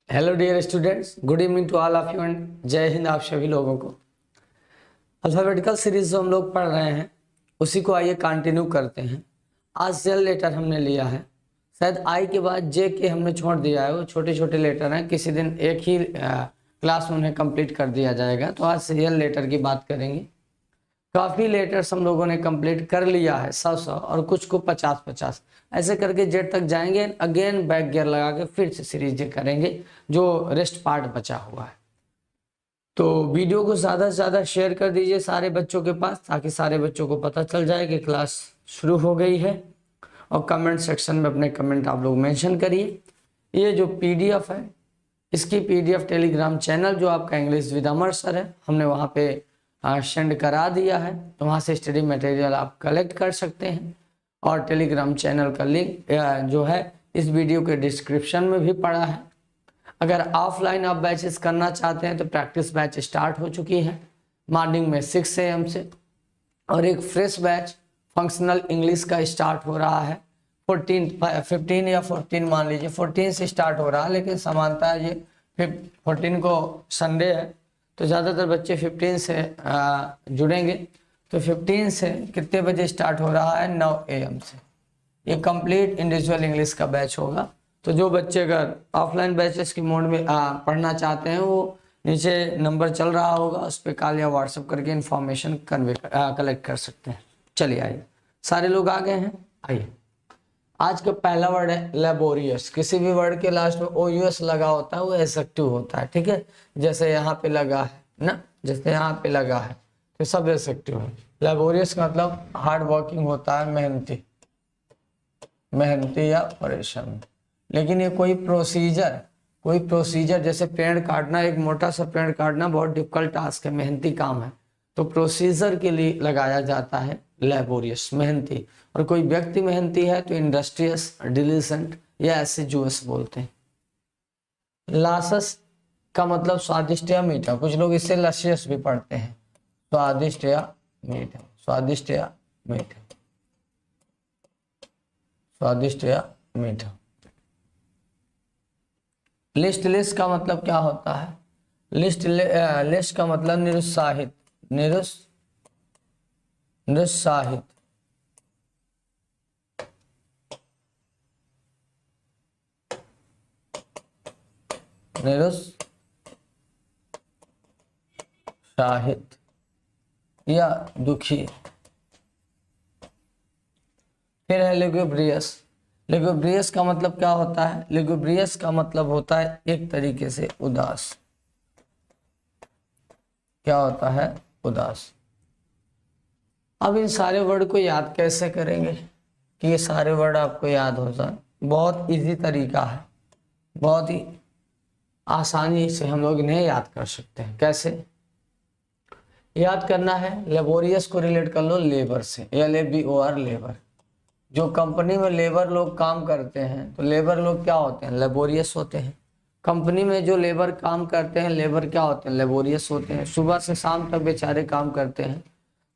Hello dear students, good evening to all of you and जय हिंद आप सभी लोगों को। अल्फ़ाबेटिकल सीरीज जो हम लोग पढ़ रहे हैं उसी को आइए कंटिन्यू करते हैं। आज जेल लेटर हमने लिया है। शायद आई के बाद जे के हमने छोड़ दिया है, वो छोटे छोटे लेटर हैं। किसी दिन एक ही क्लास में उन्हें कंप्लीट कर दिया जाएगा। तो आज जेल लेटर की बात करेंगे। काफ़ी लेटर्स हम लोगों ने कंप्लीट कर लिया है, 100 और कुछ को 50-50 ऐसे करके जेड तक जाएंगे। अगेन बैक गियर लगा के फिर से सीरीज करेंगे जो रेस्ट पार्ट बचा हुआ है। तो वीडियो को ज़्यादा से ज़्यादा शेयर कर दीजिए सारे बच्चों के पास, ताकि सारे बच्चों को पता चल जाए कि क्लास शुरू हो गई है। और कमेंट सेक्शन में अपने कमेंट आप लोग मेंशन करिए। ये जो पीडीएफ है, इसकी पीडीएफ टेलीग्राम चैनल जो आपका इंग्लिश विद अमर सर है, हमने वहाँ पे सेंड करा दिया है। तो वहाँ से स्टडी मटेरियल आप कलेक्ट कर सकते हैं। और टेलीग्राम चैनल का लिंक जो है इस वीडियो के डिस्क्रिप्शन में भी पड़ा है। अगर ऑफलाइन आप बैचेस करना चाहते हैं तो प्रैक्टिस बैच स्टार्ट हो चुकी है मॉर्निंग में 6 AM से। और एक फ्रेश बैच फंक्शनल इंग्लिश का स्टार्ट हो रहा है 15 या 14 मान लीजिए 14 से स्टार्ट हो रहा है, लेकिन समानता ये 14 को संडे है तो ज़्यादातर बच्चे 15 से जुड़ेंगे। तो 15 से कितने बजे स्टार्ट हो रहा है? 9 AM से। ये कंप्लीट इंडिविजुअल इंग्लिश का बैच होगा। तो जो बच्चे अगर ऑफलाइन बैचेस की मोड में पढ़ना चाहते हैं वो नीचे नंबर चल रहा होगा, उस पर कॉल या व्हाट्सएप करके इन्फॉर्मेशन कलेक्ट कर सकते हैं। चलिए आइए, सारे लोग आ गए हैं। आइए, आज का पहला वर्ड है लेबोरियस। किसी भी वर्ड के लास्ट में OUS लगा होता है वो एडजेक्टिव होता है, ठीक है। जैसे यहाँ पे लगा है ना, जैसे यहाँ पे लगा है तो सब एडजेक्टिव है। लेबोरियस का मतलब हार्ड वर्किंग होता है, मेहनती, मेहनती या परेशान। लेकिन ये कोई प्रोसीजर जैसे पेड़ काटना, एक मोटा सा पेड़ काटना बहुत डिफिकल्ट टास्क है, मेहनती काम है। तो प्रोसीजर के लिए लगाया जाता है लेबोरियस, मेहनती। और कोई व्यक्ति मेहनती है तो इंडस्ट्रियस, डिलीजेंट या एसिजुअस बोलते हैं। लासस का मतलब स्वादिष्ट या मीठा। कुछ लोग इससे लसियस भी पढ़ते हैं, स्वादिष्ट या मीठा, स्वादिष्ट या मीठा, स्वादिष्ट या मीठा। लिस्ट का मतलब क्या होता है? लिस्ट का मतलब निरुत्साहित, निरुत्साहित। निरुत्साहित या दुखी। फिर है लिगुब्रियस। लिगुब्रियस का मतलब क्या होता है? लिगुब्रियस का मतलब होता है एक तरीके से उदास। क्या होता है? उदास। अब इन सारे वर्ड को याद कैसे करेंगे कि ये सारे वर्ड आपको याद हो जाए? बहुत इजी तरीका है, बहुत ही आसानी से हम लोग इन्हें याद कर सकते हैं। कैसे याद करना है? लेबोरियस को रिलेट कर लो लेबर से, LABOR, लेबर। जो कंपनी में लेबर लोग काम करते हैं तो लेबर लोग क्या होते हैं? लेबोरियस होते हैं। कंपनी में जो लेबर काम करते हैं लेबर क्या होते हैं? लेबोरियस होते हैं। सुबह से शाम तक बेचारे काम करते हैं।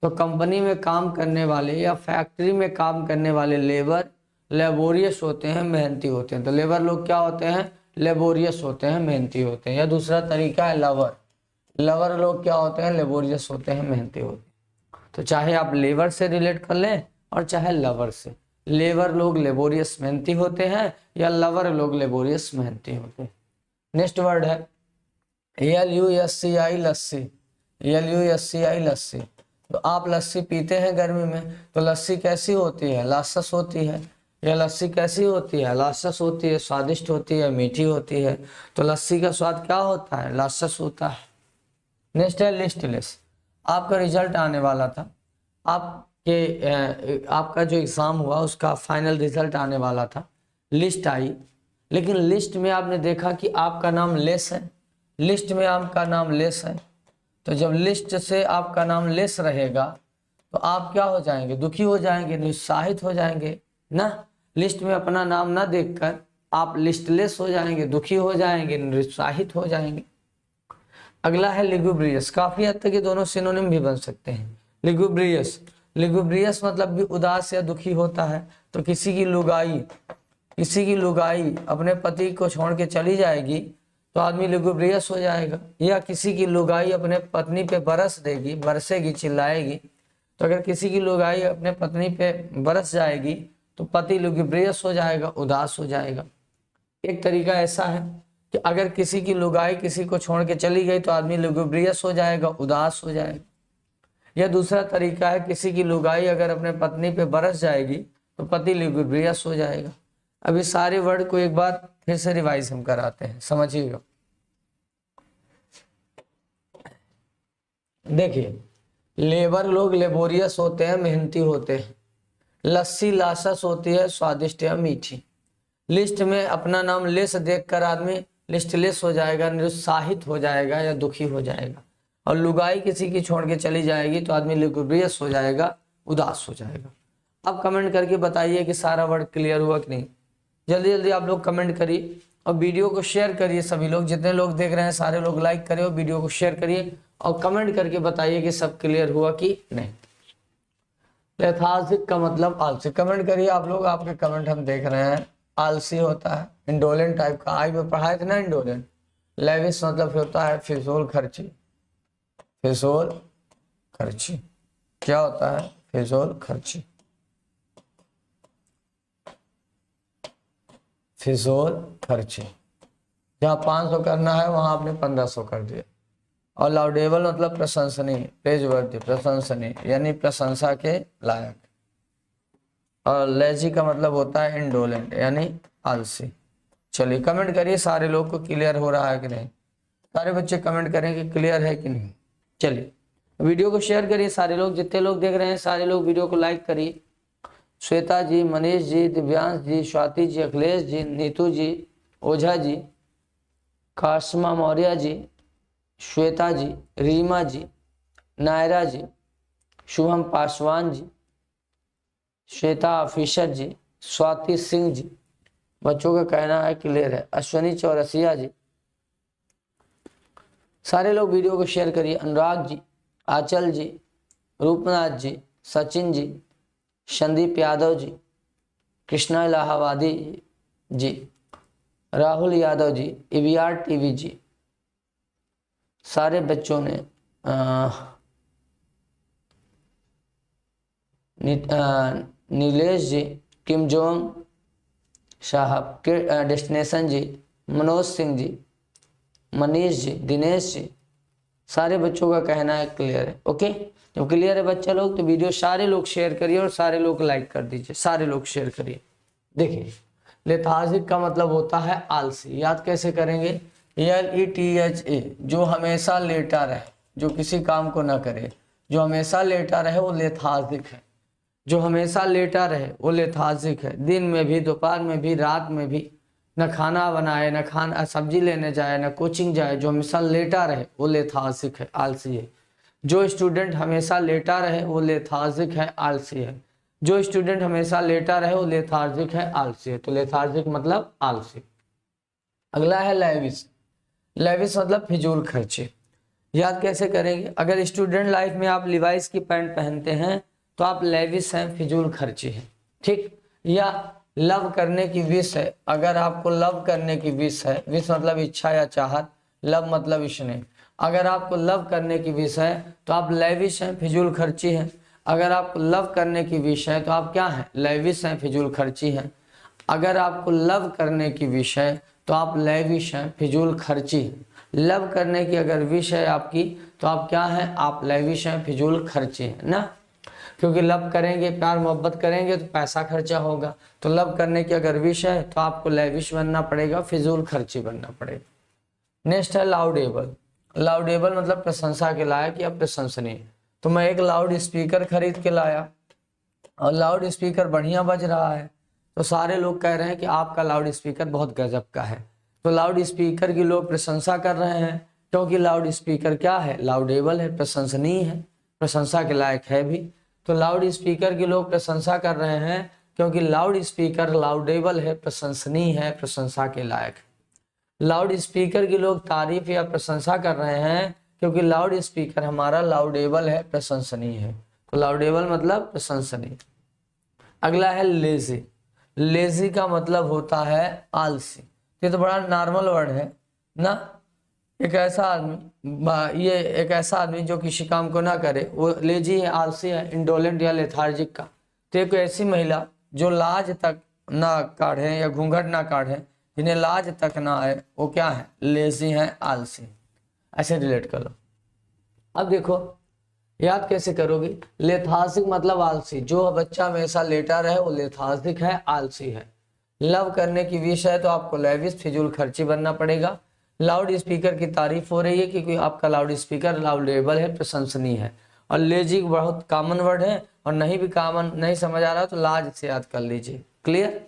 तो कंपनी में काम करने वाले या फैक्ट्री में काम करने वाले लेबर लेबोरियस होते हैं, मेहनती होते हैं। तो लेबर लोग क्या होते हैं? लेबोरियस होते हैं, मेहनती होते हैं। या दूसरा तरीका है लवर। लवर लोग क्या होते हैं? लेबोरियस होते हैं, मेहनती होते हैं। तो चाहे आप लेबर से रिलेट कर लें और चाहे लवर से। लेबर लोग लेबोरियस मेहनती होते हैं या लवर लोग लेबोरियस मेहनती होते हैं। नेक्स्ट वर्ड है LUSCI, लस्सी। LUSCI, लस्सी। तो आप लस्सी पीते हैं गर्मी में तो लस्सी कैसी होती है? लासस होती है। यह लस्सी कैसी होती है? लासस होती है। स्वादिष्ट होती है, मीठी होती है। तो लस्सी का स्वाद क्या होता है? लासस होता है। नेक्स्ट है लिस्टलेस। आपका रिजल्ट आने वाला था, आपका जो एग्ज़ाम हुआ उसका फाइनल रिजल्ट आने वाला था, लिस्ट आई, लेकिन लिस्ट में आपने देखा कि आपका नाम लेस है। लिस्ट में आपका नाम लेस है। तो जब लिस्ट से आपका नाम लेस रहेगा तो आप क्या हो जाएंगे? दुखी हो जाएंगे, निरुत्साहित हो जाएंगे ना। लिस्ट में अपना नाम ना देखकर आप लिस्टलेस हो जाएंगे, दुखी हो जाएंगे, निरुत्साहित हो जाएंगे। अगला है लिगुब्रियस। काफ़ी हद तक ये दोनों सिनोनिम भी बन सकते हैं। लिगुब्रियस, लिगुब्रियस मतलब भी उदास या दुखी होता है। तो किसी की लुगाई अपने पति को छोड़ के चली जाएगी तो आदमी लुगुब्रियस हो जाएगा। या किसी की लुगाई अपने पत्नी पे बरसेगी, चिल्लाएगी, तो अगर किसी की लुगाई अपने पत्नी पे बरस जाएगी तो पति लुगुब्रियस हो जाएगा, उदास हो जाएगा। एक तरीका ऐसा है कि अगर किसी की लुगाई किसी को छोड़ के चली गई तो आदमी लुगुब्रियस हो जाएगा, उदास हो जाएगा। या दूसरा तरीका है, किसी की लुगाई अगर अपने पत्नी पे बरस जाएगी तो पति लुगुब्रियस हो जाएगा। अभी सारे वर्ड को एक बार फिर से रिवाइज हम कराते हैं, समझिएगा। देखिए, लेबर लोग लेबोरियस होते हैं, मेहनती होते हैं। लस्सी लासस होती है, स्वादिष्ट या मीठी। लिस्ट में अपना नाम लेस देखकर आदमी लिस्टलेस हो जाएगा, निरुत्साहित हो जाएगा या दुखी हो जाएगा। और लुगाई किसी की छोड़ के चली जाएगी तो आदमी लुगुब्रियस हो जाएगा, उदास हो जाएगा। अब कमेंट करके बताइए कि सारा वर्ड क्लियर हुआ कि नहीं। जल्दी जल्दी आप लोग कमेंट करिए और वीडियो को शेयर करिए। सभी लोग, जितने लोग देख रहे हैं सारे लोग लाइक करिए और वीडियो को शेयर करिए और कमेंट करके बताइए कि सब क्लियर हुआ कि नहीं। लेथार्जिक का मतलब आलसी। कमेंट करिए आप लोग, आपके कमेंट हम देख रहे हैं। आलसी होता है इंडोलेंट टाइप का, आज में पढ़ाए थे ना इंडोलेंट। लेविस मतलब होता है फिजूल खर्ची। फिजूल खर्ची क्या होता है? फिजूल खर्ची, फिजूल खर्ची। जहाँ 500 करना है वहां आपने 1500 कर दिया। और लाउडेबल मतलब प्रशंसनीय, प्रेजवर्दी, प्रशंसनीय यानी प्रशंसा के लायक। और लेजी का मतलब होता है इंडोलेंट यानी आलसी। चलिए कमेंट करिए सारे लोग को क्लियर हो रहा है कि नहीं। सारे बच्चे कमेंट करें कि क्लियर है कि नहीं। चलिए वीडियो को शेयर करिए सारे लोग, जितने लोग देख रहे हैं सारे लोग वीडियो को लाइक करिए। श्वेता जी, मनीष जी, दिव्यांश जी, स्वाति जी, अखिलेश जी, नीतू जी, ओझा जी, काशमा मौर्य जी, श्वेता जी, रीमा जी, नायरा जी, शुभम पासवान जी, श्वेता ऑफिसर जी, स्वाति सिंह जी, बच्चों का कहना है क्लियर है। अश्वनी चौरसिया जी, सारे लोग वीडियो को शेयर करिए। अनुराग जी, आंचल जी, रूपनाथ जी, सचिन जी, संदीप यादव जी, कृष्णा इलाहाबादी जी, राहुल यादव जी, ईवीआर टीवी जी, सारे बच्चों ने नीलेश जी, किम जोंग साहब, डेस्टिनेशन जी, मनोज सिंह जी, मनीष जी, दिनेश जी, सारे बच्चों का कहना है क्लियर है। ओके, जब क्लियर है बच्चा लोग तो वीडियो सारे लोग शेयर करिए और सारे लोग लाइक कर दीजिए। सारे लोग शेयर करिए। देखिए, लेथार्जिक का मतलब होता है आलसी। याद कैसे करेंगे? LETHA, जो हमेशा लेटा रहे, जो किसी काम को ना करे, जो हमेशा लेटा रहे वो लेथार्जिक है। जो हमेशा लेटा रहे वो लेथार्जिक है। दिन में भी, दोपहर में भी, रात में भी, न खाना बनाए, न खाना सब्जी लेने जाए, न कोचिंग जाए, जो हमेशा लेटा रहे वो लेथार्जिक है, आलसी है। जो स्टूडेंट हमेशा लेटा रहे वो लेथार्जिक है, आलसी है। जो स्टूडेंट हमेशा लेटा रहे वो लेथार्जिक है, आलसी है। तो लेथार्जिक मतलब आलसी। अगला है लेविश। लेविश मतलब फिजूल खर्चे। याद कैसे करेंगे? अगर स्टूडेंट लाइफ में आप लिवाइस की पैंट पहनते हैं तो आप लेविश हैं, फिजूल खर्ची हैं, ठीक। या लव करने की विश है, अगर आपको लव करने की विश है, विश मतलब इच्छा या चाहत, लव मतलब स्नेह, अगर आपको लव करने की विश है तो आप लेविश हैं, फिजूल खर्ची हैं। अगर आपको लव करने की विश है तो आप क्या हैं? लेविश हैं, फिजूल खर्ची हैं। अगर आपको लव करने की विश है तो आप लेविश हैं, फिजूल खर्ची। लव करने की अगर विश है आपकी तो आप क्या हैं? आप लेविश हैं, फिजूल खर्ची हैं ना। क्योंकि लव करेंगे, प्यार मोहब्बत करेंगे तो पैसा खर्चा होगा। तो लव करने की अगर विश है तो आपको लेविश बनना पड़ेगा, फिजूल खर्ची बनना पड़ेगा। नेक्स्ट है लाउडेबल। लाउडेबल मतलब प्रशंसा के लायक या प्रशंसनीय। तो मैं एक लाउड स्पीकर खरीद के लाया और लाउड स्पीकर बढ़िया बज रहा है तो सारे लोग कह रहे हैं कि आपका लाउड स्पीकर बहुत गजब का है। तो लाउड स्पीकर की लोग प्रशंसा कर रहे हैं क्योंकि लाउड स्पीकर क्या है? लाउडेबल है, प्रशंसनीय है, प्रशंसा के लायक है भी। तो लाउड स्पीकर की लोग प्रशंसा कर रहे हैं क्योंकि लाउड स्पीकर लाउडेबल है, प्रशंसनीय है, प्रशंसा के लायक है। लाउड स्पीकर की लोग तारीफ या प्रशंसा कर रहे हैं क्योंकि लाउड स्पीकर हमारा लाउडेबल है, प्रशंसनीय है। तो लाउडेबल मतलब प्रशंसनीय। अगला है लेजी। लेजी का मतलब होता है आलसी। ये तो बड़ा नॉर्मल वर्ड है, ना। एक ऐसा आदमी, ये एक ऐसा आदमी जो किसी काम को ना करे, वो लेजी है, आलसी है, इंडोलेंट या लेथार्जिक का। तो एक ऐसी महिला जो लाज तक ना काढ़े या घूंघट ना काढ़े, जिन्हें लाज तक ना आए, वो क्या है? लेजी है, आलसी। ऐसे रिलेट कर लो। अब देखो याद कैसे करोगे? लेथार्जिक मतलब आलसी। जो बच्चा हमेशा लेटा रहे वो लेथार्जिक है, आलसी है। लव करने की विश है तो आपको लेविश, फिजूल खर्ची बनना पड़ेगा। लाउड स्पीकर की तारीफ हो रही है क्योंकि आपका लाउड स्पीकर लाउडेबल है, प्रशंसनीय है। और लेजी बहुत कॉमन वर्ड है, और नहीं भी कॉमन नहीं समझ आ रहा तो लाज से याद कर लीजिए। क्लियर?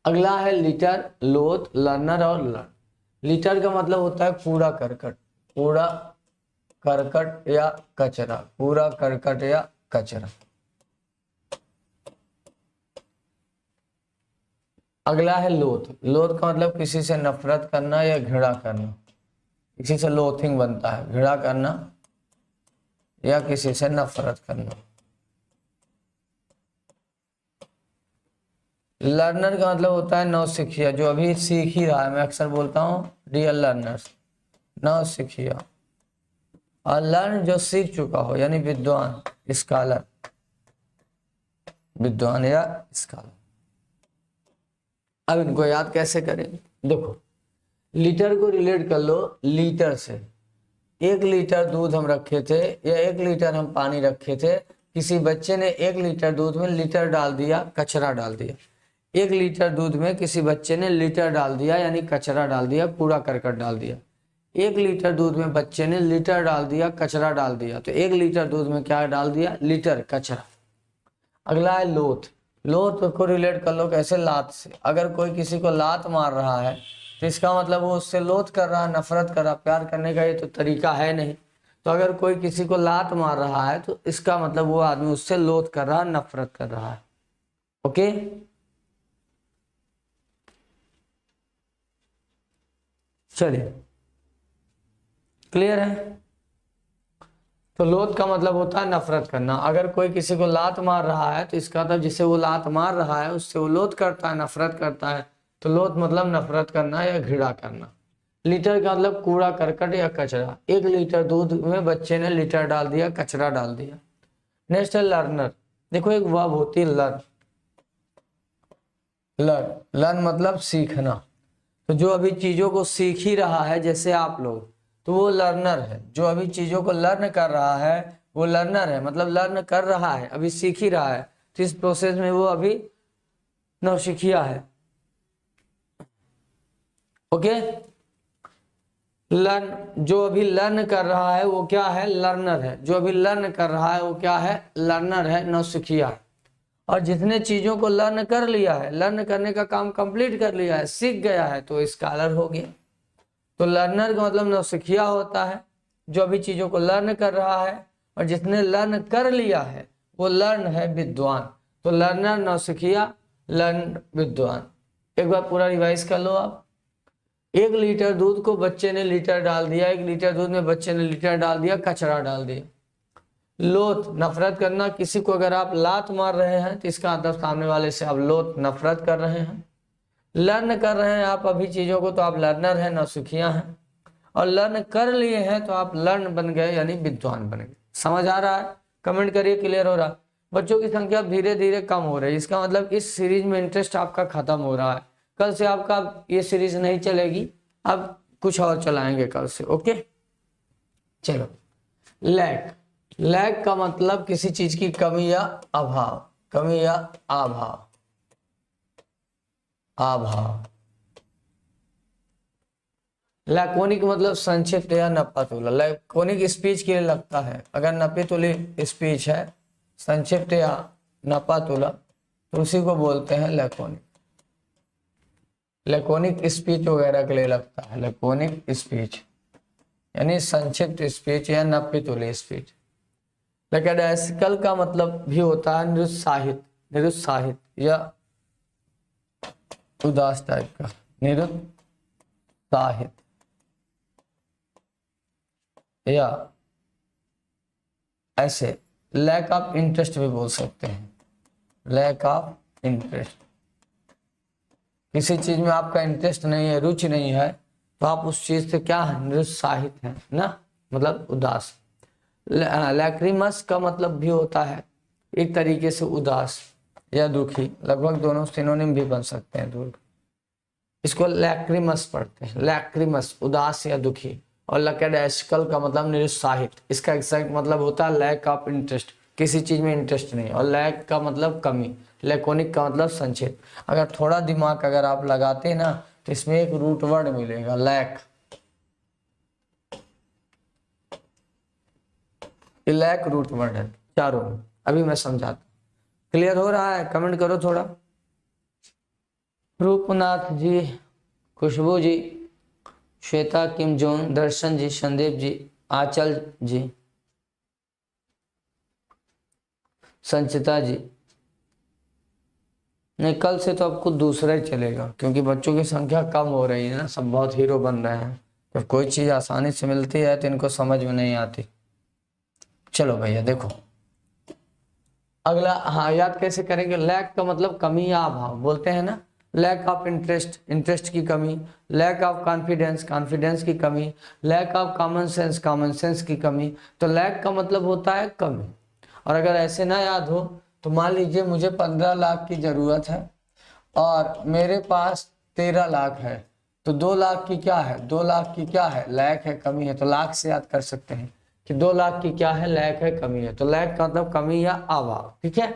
अगला है लिटर, लोथ, लर्नर और लर्न। लिटर का मतलब होता है कूड़ा करकट, कूड़ा करकट या कचरा, कूड़ा करकट या कचरा। अगला है लोथ। लोथ का मतलब किसी से नफरत करना या घृणा करना। किसी से लोथिंग बनता है, घृणा करना या किसी से नफरत करना। लर्नर का मतलब होता है नौसिखिया, जो अभी सीख ही रहा है। मैं अक्सर बोलता हूँ डियर लर्नर्स, नौसिखिया। और लर्न जो सीख चुका हो, यानी विद्वान, स्कॉलर, विद्वान या स्कॉलर। अब इनको याद कैसे करें? देखो, लीटर को रिलेट कर लो लीटर से। 1 लीटर दूध हम रखे थे या 1 लीटर हम पानी रखे थे, किसी बच्चे ने 1 लीटर दूध में लीटर डाल दिया, कचरा डाल दिया। 1 लीटर दूध में किसी बच्चे ने लीटर डाल दिया, यानी कचरा डाल दिया, कूड़ा करकट डाल दिया। 1 लीटर दूध में बच्चे ने लीटर डाल दिया, कचरा डाल दिया। तो 1 लीटर दूध में क्या डाल दिया? लीटर, कचरा। अगला है लोथ। लोथ को रिलेट कर लो कैसे? लात से। अगर कोई किसी को लात मार रहा है तो इसका मतलब वो उससे लोथ कर रहा है, नफरत कर रहा। प्यार करने का ये तो तरीका है नहीं। तो अगर कोई किसी को लात मार रहा है तो इसका मतलब वो आदमी उससे लोथ कर रहा है, नफरत कर रहा है। ओके, चलिए, क्लियर है? तो लोथ का मतलब होता है नफरत करना। अगर कोई किसी को लात मार रहा है तो इसका मतलब जिसे वो लात मार रहा है उससे वो लोथ करता है, नफरत करता है। तो लोथ मतलब नफरत करना या घृणा करना। लीटर का मतलब कूड़ा करकट या कचरा। 1 लीटर दूध में बच्चे ने लीटर डाल दिया, कचरा डाल दिया। नेक्स्ट है लर्नर। देखो एक वर्ब होती है लर्न। लर्न, लर्न मतलब सीखना। तो जो अभी चीजों को सीख ही रहा है, जैसे आप लोग, तो वो लर्नर है। जो अभी चीजों को लर्न कर रहा है वो लर्नर है, मतलब लर्न कर रहा है, अभी सीख ही रहा है। तो इस प्रोसेस में वो अभी नौसिखिया है। ओके, लर्न, जो अभी लर्न कर रहा है वो क्या है? लर्नर है। जो अभी लर्न कर रहा है वो क्या है? लर्नर है, नौसिखिया है। और जिसने चीजों को लर्न कर लिया है, लर्न करने का काम कंप्लीट कर लिया है, सीख गया है, तो स्कॉलर हो गया। तो लर्नर का मतलब नौसिखिया होता है, जो अभी चीजों को लर्न कर रहा है। और जिसने लर्न कर लिया है वो लर्न है, विद्वान। तो लर्नर, नौसिखिया, लर्न, विद्वान। एक बार पूरा रिवाइज कर लो आप। 1 लीटर दूध को बच्चे ने लीटर डाल दिया, 1 लीटर दूध में बच्चे ने लीटर डाल दिया, कचरा डाल दिया। लोथ, नफरत करना। किसी को अगर आप लात मार रहे हैं तो इसका मतलब सामने वाले से आप लोथ, नफरत कर रहे हैं। लर्न कर रहे हैं आप अभी चीजों को तो आप लर्नर हैं, नौसिखिया हैं। और लर्न कर लिए हैं तो आप लर्न बन गए, यानी विद्वान बन गए। समझ आ रहा है? कमेंट करिए क्लियर हो रहा। बच्चों की संख्या धीरे धीरे कम हो रही है, इसका मतलब इस सीरीज में इंटरेस्ट आपका खत्म हो रहा है। कल से आपका ये सीरीज नहीं चलेगी, अब कुछ और चलाएंगे कल से। ओके, चलो। लैक, लैक का मतलब किसी चीज की कमी या अभाव, कमी या अभाव, अभाव। लैकोनिक मतलब संक्षिप्त या नपातुला। लैकोनिक स्पीच के लिए लगता है। अगर नपीतुली स्पीच है, संक्षिप्त या नपातुला, तो उसी को बोलते हैं लैकोनिक। लैकोनिक स्पीच वगैरह के लिए लगता है लैकोनिक स्पीच, यानी संक्षिप्त स्पीच या नपीतुली स्पीच। लैकेडाइसिकल का मतलब भी होता है निरुत्साहित, निरुत्साहित या उदास टाइप का, निरुत्साहित या ऐसे लैक ऑफ इंटरेस्ट भी बोल सकते हैं, लैक ऑफ इंटरेस्ट। किसी चीज में आपका इंटरेस्ट नहीं है, रुचि नहीं है, तो आप उस चीज से क्या है, निरुत्साहित हैं ना, मतलब उदास। लैक्रिमस का मतलब भी होता है एक तरीके से उदास या दुखी, लगभग दोनों सिनोनिम भी बन सकते हैं। दूर इसको लैक्रिमस पढ़ते हैं, लैक्रिमस उदास या दुखी। और लैकेडाइसिकल का मतलब निरुत्साहित, इसका एग्जैक्ट मतलब होता है लैक ऑफ इंटरेस्ट, किसी चीज में इंटरेस्ट नहीं। और लैक का मतलब कमी, लैकोनिक का मतलब संक्षेप। अगर थोड़ा दिमाग अगर आप लगाते ना तो इसमें एक रूट वर्ड मिलेगा, लैक। लैक रूट वर्ड है चारों में। अभी मैं समझाता, क्लियर हो रहा है? कमेंट करो थोड़ा। रूपनाथ जी, खुशबू जी, श्वेता, किम जोन, दर्शन जी, संदीप जी, आंचल जी, संचिता जी। नहीं, कल से तो आपको दूसरा ही चलेगा, क्योंकि बच्चों की संख्या कम हो रही है ना, सब बहुत हीरो बन रहे हैं। जब कोई चीज़ आसानी से मिलती है तो इनको समझ में नहीं आती। चलो भैया देखो अगला, हाँ याद कैसे करेंगे? लैक का मतलब कमी या अभाव, बोलते हैं ना। लैक ऑफ इंटरेस्ट, इंटरेस्ट की कमी। लैक ऑफ कॉन्फिडेंस, कॉन्फिडेंस की कमी। Lack of common sense, common sense की कमी। तो लैक का मतलब होता है कमी। और अगर ऐसे ना याद हो तो मान लीजिए मुझे 15 लाख की जरूरत है और मेरे पास 13 लाख है, तो 2 लाख की क्या है, 2 लाख की क्या है, लैक है, कमी है। तो लाख से याद कर सकते हैं कि 2 लाख की क्या है, लैक है, कमी है। तो लैक का मतलब कमी या अभाव, ठीक है।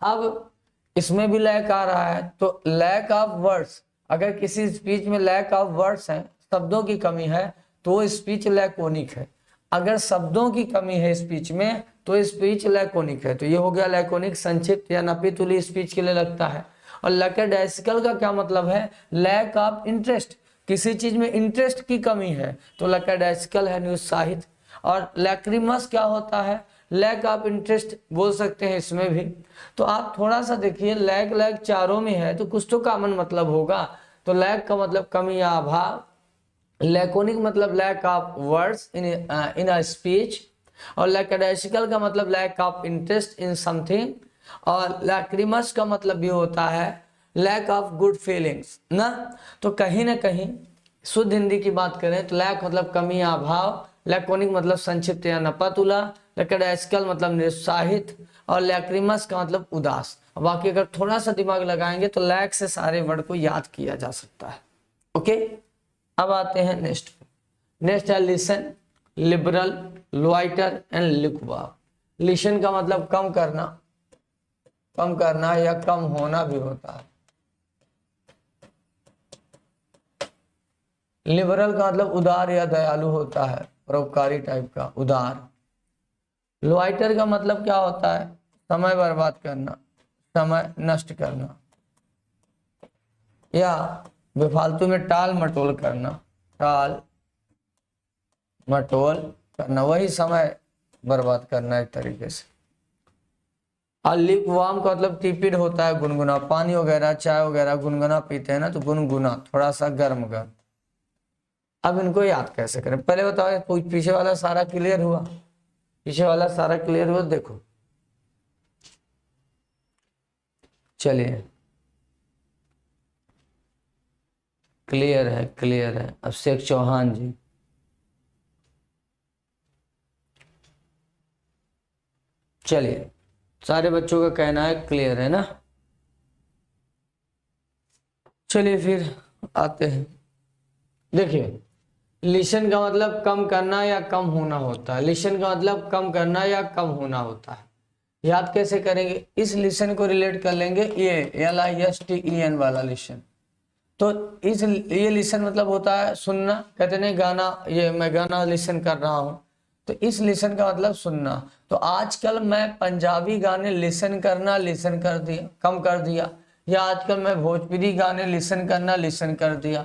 अब इसमें भी लैक आ रहा है, तो लैक ऑफ वर्ड्स, अगर किसी स्पीच में लैक ऑफ वर्ड्स है, शब्दों की कमी है, तो वो स्पीच लैकोनिक है। अगर शब्दों की कमी है स्पीच में तो स्पीच लैकोनिक है। तो ये हो गया लैकोनिक, संक्षिप्त या नपीतुली स्पीच के लिए लगता है। और लैकेडाइसिकल का क्या मतलब है? लैक ऑफ इंटरेस्ट, किसी चीज में इंटरेस्ट की कमी है तो लैकेडाइसिकल है, निरुत्साहित। और लैक्रिमस क्या होता है? लैक ऑफ इंटरेस्ट बोल सकते हैं इसमें भी। तो आप थोड़ा सा देखिए, लैक लैक चारों में है तो कुछ तो कॉमन मतलब होगा। तो लैक का मतलब कमी या अभाव, लैकोनिक मतलब lack of words in a speech, और लैकेडाइसिकल का मतलब lack of interest in something, और लैक्रिमस का मतलब भी होता है लैक ऑफ गुड फीलिंग्स ना। तो कहीं ना कहीं शुद्ध हिंदी की बात करें तो लैक मतलब कमी या अभाव, लैकोनिक मतलब संक्षिप्त या नपातुला, लैकेडाइसिकल मतलब निरुत्साहित, और लैक्रिमस का मतलब उदास। बाकी अगर थोड़ा सा दिमाग लगाएंगे तो लैक से सारे वर्ड को याद किया जा सकता है। ओके, अब आते हैं नेक्स्ट पे। नेक्स्ट है listen, liberal, loiter and liquor. Listen का मतलब कम करना, कम करना या कम होना भी होता है। लिबरल का मतलब उदार या दयालु होता है, परोपकारी टाइप का, उदार। लॉइटर का मतलब क्या होता है? समय बर्बाद करना, समय नष्ट करना, या बेफालतू में टाल मटोल करना, टाल मटोल करना, वही समय बर्बाद करना एक तरीके से। और लिपवार्म का मतलब टिपिड होता है, गुनगुना। पानी वगैरह, चाय वगैरह गुनगुना पीते हैं ना, तो गुनगुना, थोड़ा सा गर्म गर्म। अब इनको याद कैसे करें? पहले बताओ, पीछे वाला सारा क्लियर हुआ? पीछे वाला सारा क्लियर हुआ? देखो चलिए, क्लियर है, क्लियर है। अब शेख चौहान जी, चलिए, सारे बच्चों का कहना है क्लियर है ना। चलिए फिर आते हैं। देखिए, लिसन का मतलब कम करना या कम होना होता है। लिसन का मतलब कम करना या कम होना होता है। याद कैसे करेंगे? इस लिसन को रिलेट कर लेंगे ये LISTEN वाला लिसन। तो इस ये लिसन मतलब होता है सुनना। कहते नहीं गाना, ये मैं गाना लिसन कर रहा हूँ, तो इस लिसन का मतलब सुनना। तो आजकल मैं पंजाबी गाने लिसन करना लिसन कर दिया, कम कर दिया। या आजकल मैं भोजपुरी गाने लिसन करना लिसन कर दिया।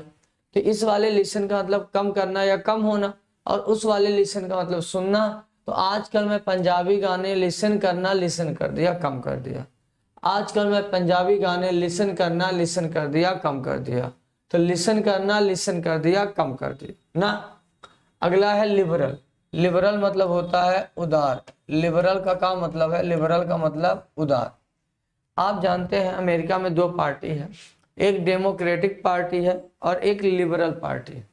तो इस वाले लिसन का मतलब कम करना या कम होना, और उस वाले लिसन का मतलब सुनना। तो आजकल मैं पंजाबी गाने लिसन करना लिसन कर दिया, कम कर दिया। आजकल मैं पंजाबी गाने लिसन करना लिसन कर दिया, कम कर दिया। तो लिसन करना लिसन कर दिया, कम कर दिया ना। अगला है लिबरल। लिबरल मतलब होता है उदार। लिबरल का क्या मतलब है? लिबरल का मतलब उदार। आप जानते हैं अमेरिका में 2 पार्टी है, एक डेमोक्रेटिक पार्टी है और एक लिबरल पार्टी है।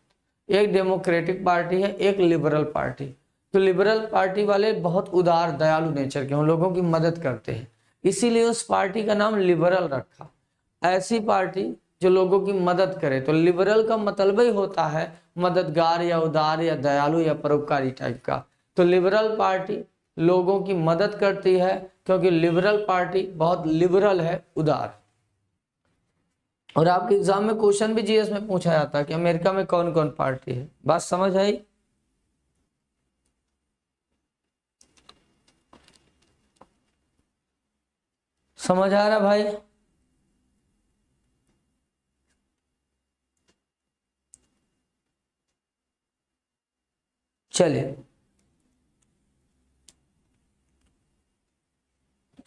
एक डेमोक्रेटिक पार्टी है, एक लिबरल पार्टी। तो लिबरल पार्टी वाले बहुत उदार दयालु नेचर के, उन लोगों की मदद करते हैं, इसीलिए उस पार्टी का नाम लिबरल रखा। ऐसी पार्टी जो लोगों की मदद करे। तो लिबरल का मतलब ही होता है मददगार या उदार या दयालु या परोपकारी टाइप का। तो लिबरल पार्टी लोगों की मदद करती है क्योंकि लिबरल पार्टी बहुत लिबरल है, उदार। और आपके एग्जाम में क्वेश्चन भी जीएस में पूछा जाता है कि अमेरिका में कौन कौन पार्टी है। बात समझ आई? समझ आ रहा भाई? चलिए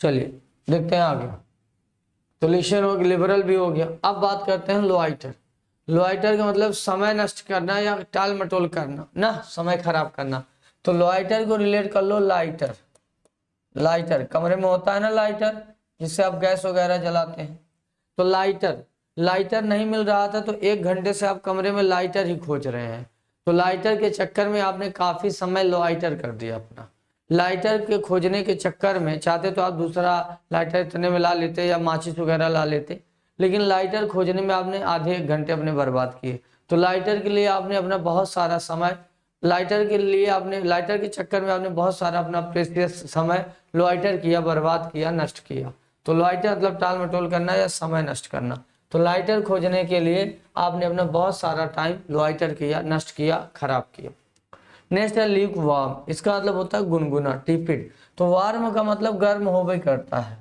चलिए देखते हैं आगे। तो लिशन हो गया, लिबरल भी हो गया। अब बात करते हैं लोआइटर। लोआइटर का मतलब समय नष्ट करना या टाल मटोल करना ना, समय खराब करना। तो लोआइटर को रिलेट कर लो लाइटर। लाइटर कमरे में होता है ना लाइटर, जिससे आप गैस वगैरह जलाते हैं। तो लाइटर, लाइटर नहीं मिल रहा था तो 1 घंटे से आप कमरे में लाइटर ही खोज रहे हैं। तो लाइटर के चक्कर में आपने काफी समय लोआइटर कर दिया अपना। लाइटर के खोजने के चक्कर में चाहते तो आप दूसरा लाइटर इतने में ला लेते या माचिस वगैरह ला लेते, लेकिन लाइटर खोजने में आपने आधे 1 घंटे अपने बर्बाद किए। तो लाइटर के लिए आपने अपना बहुत सारा समय, लाइटर के लिए आपने, लाइटर के चक्कर में आपने बहुत सारा अपना प्रेशियस समय लोआइटर किया, बर्बाद किया, नष्ट किया। तो लोआइटर मतलब टाल मटोल करना या समय नष्ट करना। तो लाइटर खोजने के लिए आपने अपना बहुत सारा टाइम लोआइटर किया, नष्ट किया, खराब किया। नेक्स्ट है ल्यूक वार्म। इसका मतलब होता है गुनगुना, टिपिड। तो वार्म का मतलब गर्म हो भी करता है।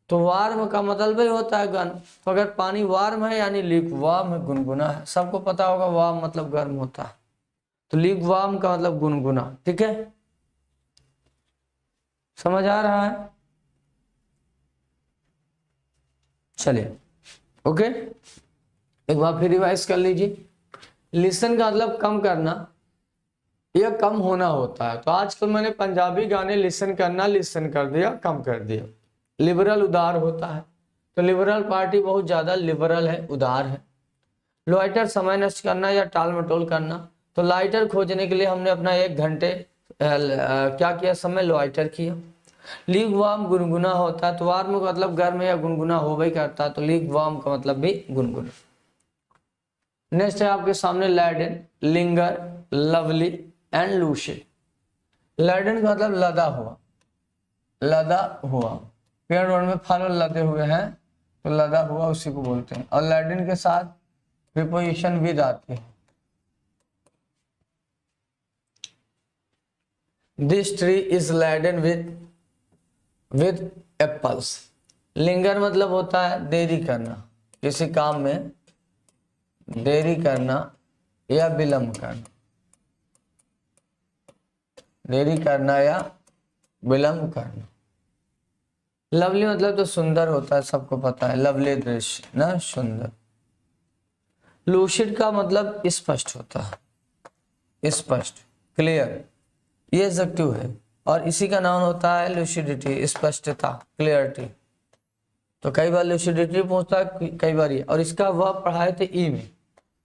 तो वार्म का मतलब भी होता है गर्म। तो अगर पानी वार्म है यानी ल्यूक वार्म है, गुनगुना है। सबको पता होगा वार्म मतलब गर्म होता है। तो ल्यूक वार्म का मतलब गुनगुना। ठीक है, समझ आ रहा है? चलिए ओके, एक बार फिर रिवाइज कर लीजिए। लिसन का मतलब कम करना या कम होना होता है। तो आजकल मैंने पंजाबी गाने लिसन करना, लिसन कर दिया, कम कर दिया। लिबरल उदार होता है। तो लिबरल पार्टी बहुत ज्यादा लिबरल है, उदार है। लोआइटर समय नष्ट करना या टाल मटोल करना। तो लाइटर खोजने के लिए हमने अपना 1 घंटे क्या किया, समय लोआइटर किया। लीग वार्म गुनगुना होता है। तो वार्म का मतलब गर्म या गुनगुना हो भी करता है। तो लीग वार्म का मतलब भी गुनगुना। नेक्स्ट है आपके सामने लैडेन, लिंगर, लवली एंड लूसिड। लैडेन का मतलब लदा हुआ, लदा हुआ। पेड़ वेड़ में फल लदे हुए हैं तो लदा हुआ उसी को बोलते हैं। और लैडेन के साथ प्रीपोजिशन विद आती है। This tree is laden with apples. Linger मतलब होता है देरी करना, किसी काम में देरी करना या विलंब करना, देरी करना या विलंब करना। लवली मतलब तो सुंदर होता है, सबको पता है, लवली दृश्य ना, सुंदर। लूसिड का मतलब स्पष्ट होता है, स्पष्ट, क्लियर, ये एडजेक्टिव है। और इसी का नाम होता है लूसिडिटी, स्पष्टता, क्लियरिटी। तो कई बार लूसिडिटी पूछता है, कई बार ये। और इसका वर्ब पढ़ाए थे ई में,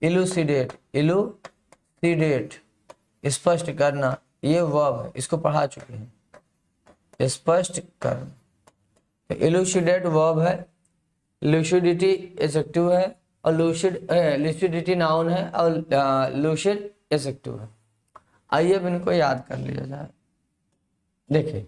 इलूसिडेट, इलूसिडेट, स्पष्ट करना, ये वर्ब है, इसको पढ़ा चुके हैं, स्पष्ट करना। इलूसिडेट वर्ब है, लूसिडिटी एडजेक्टिव है, और लूसिडिटी नाउन है, और लूसिड एडजेक्टिव है। आइए अब इनको याद कर लिया जाए। देखिए,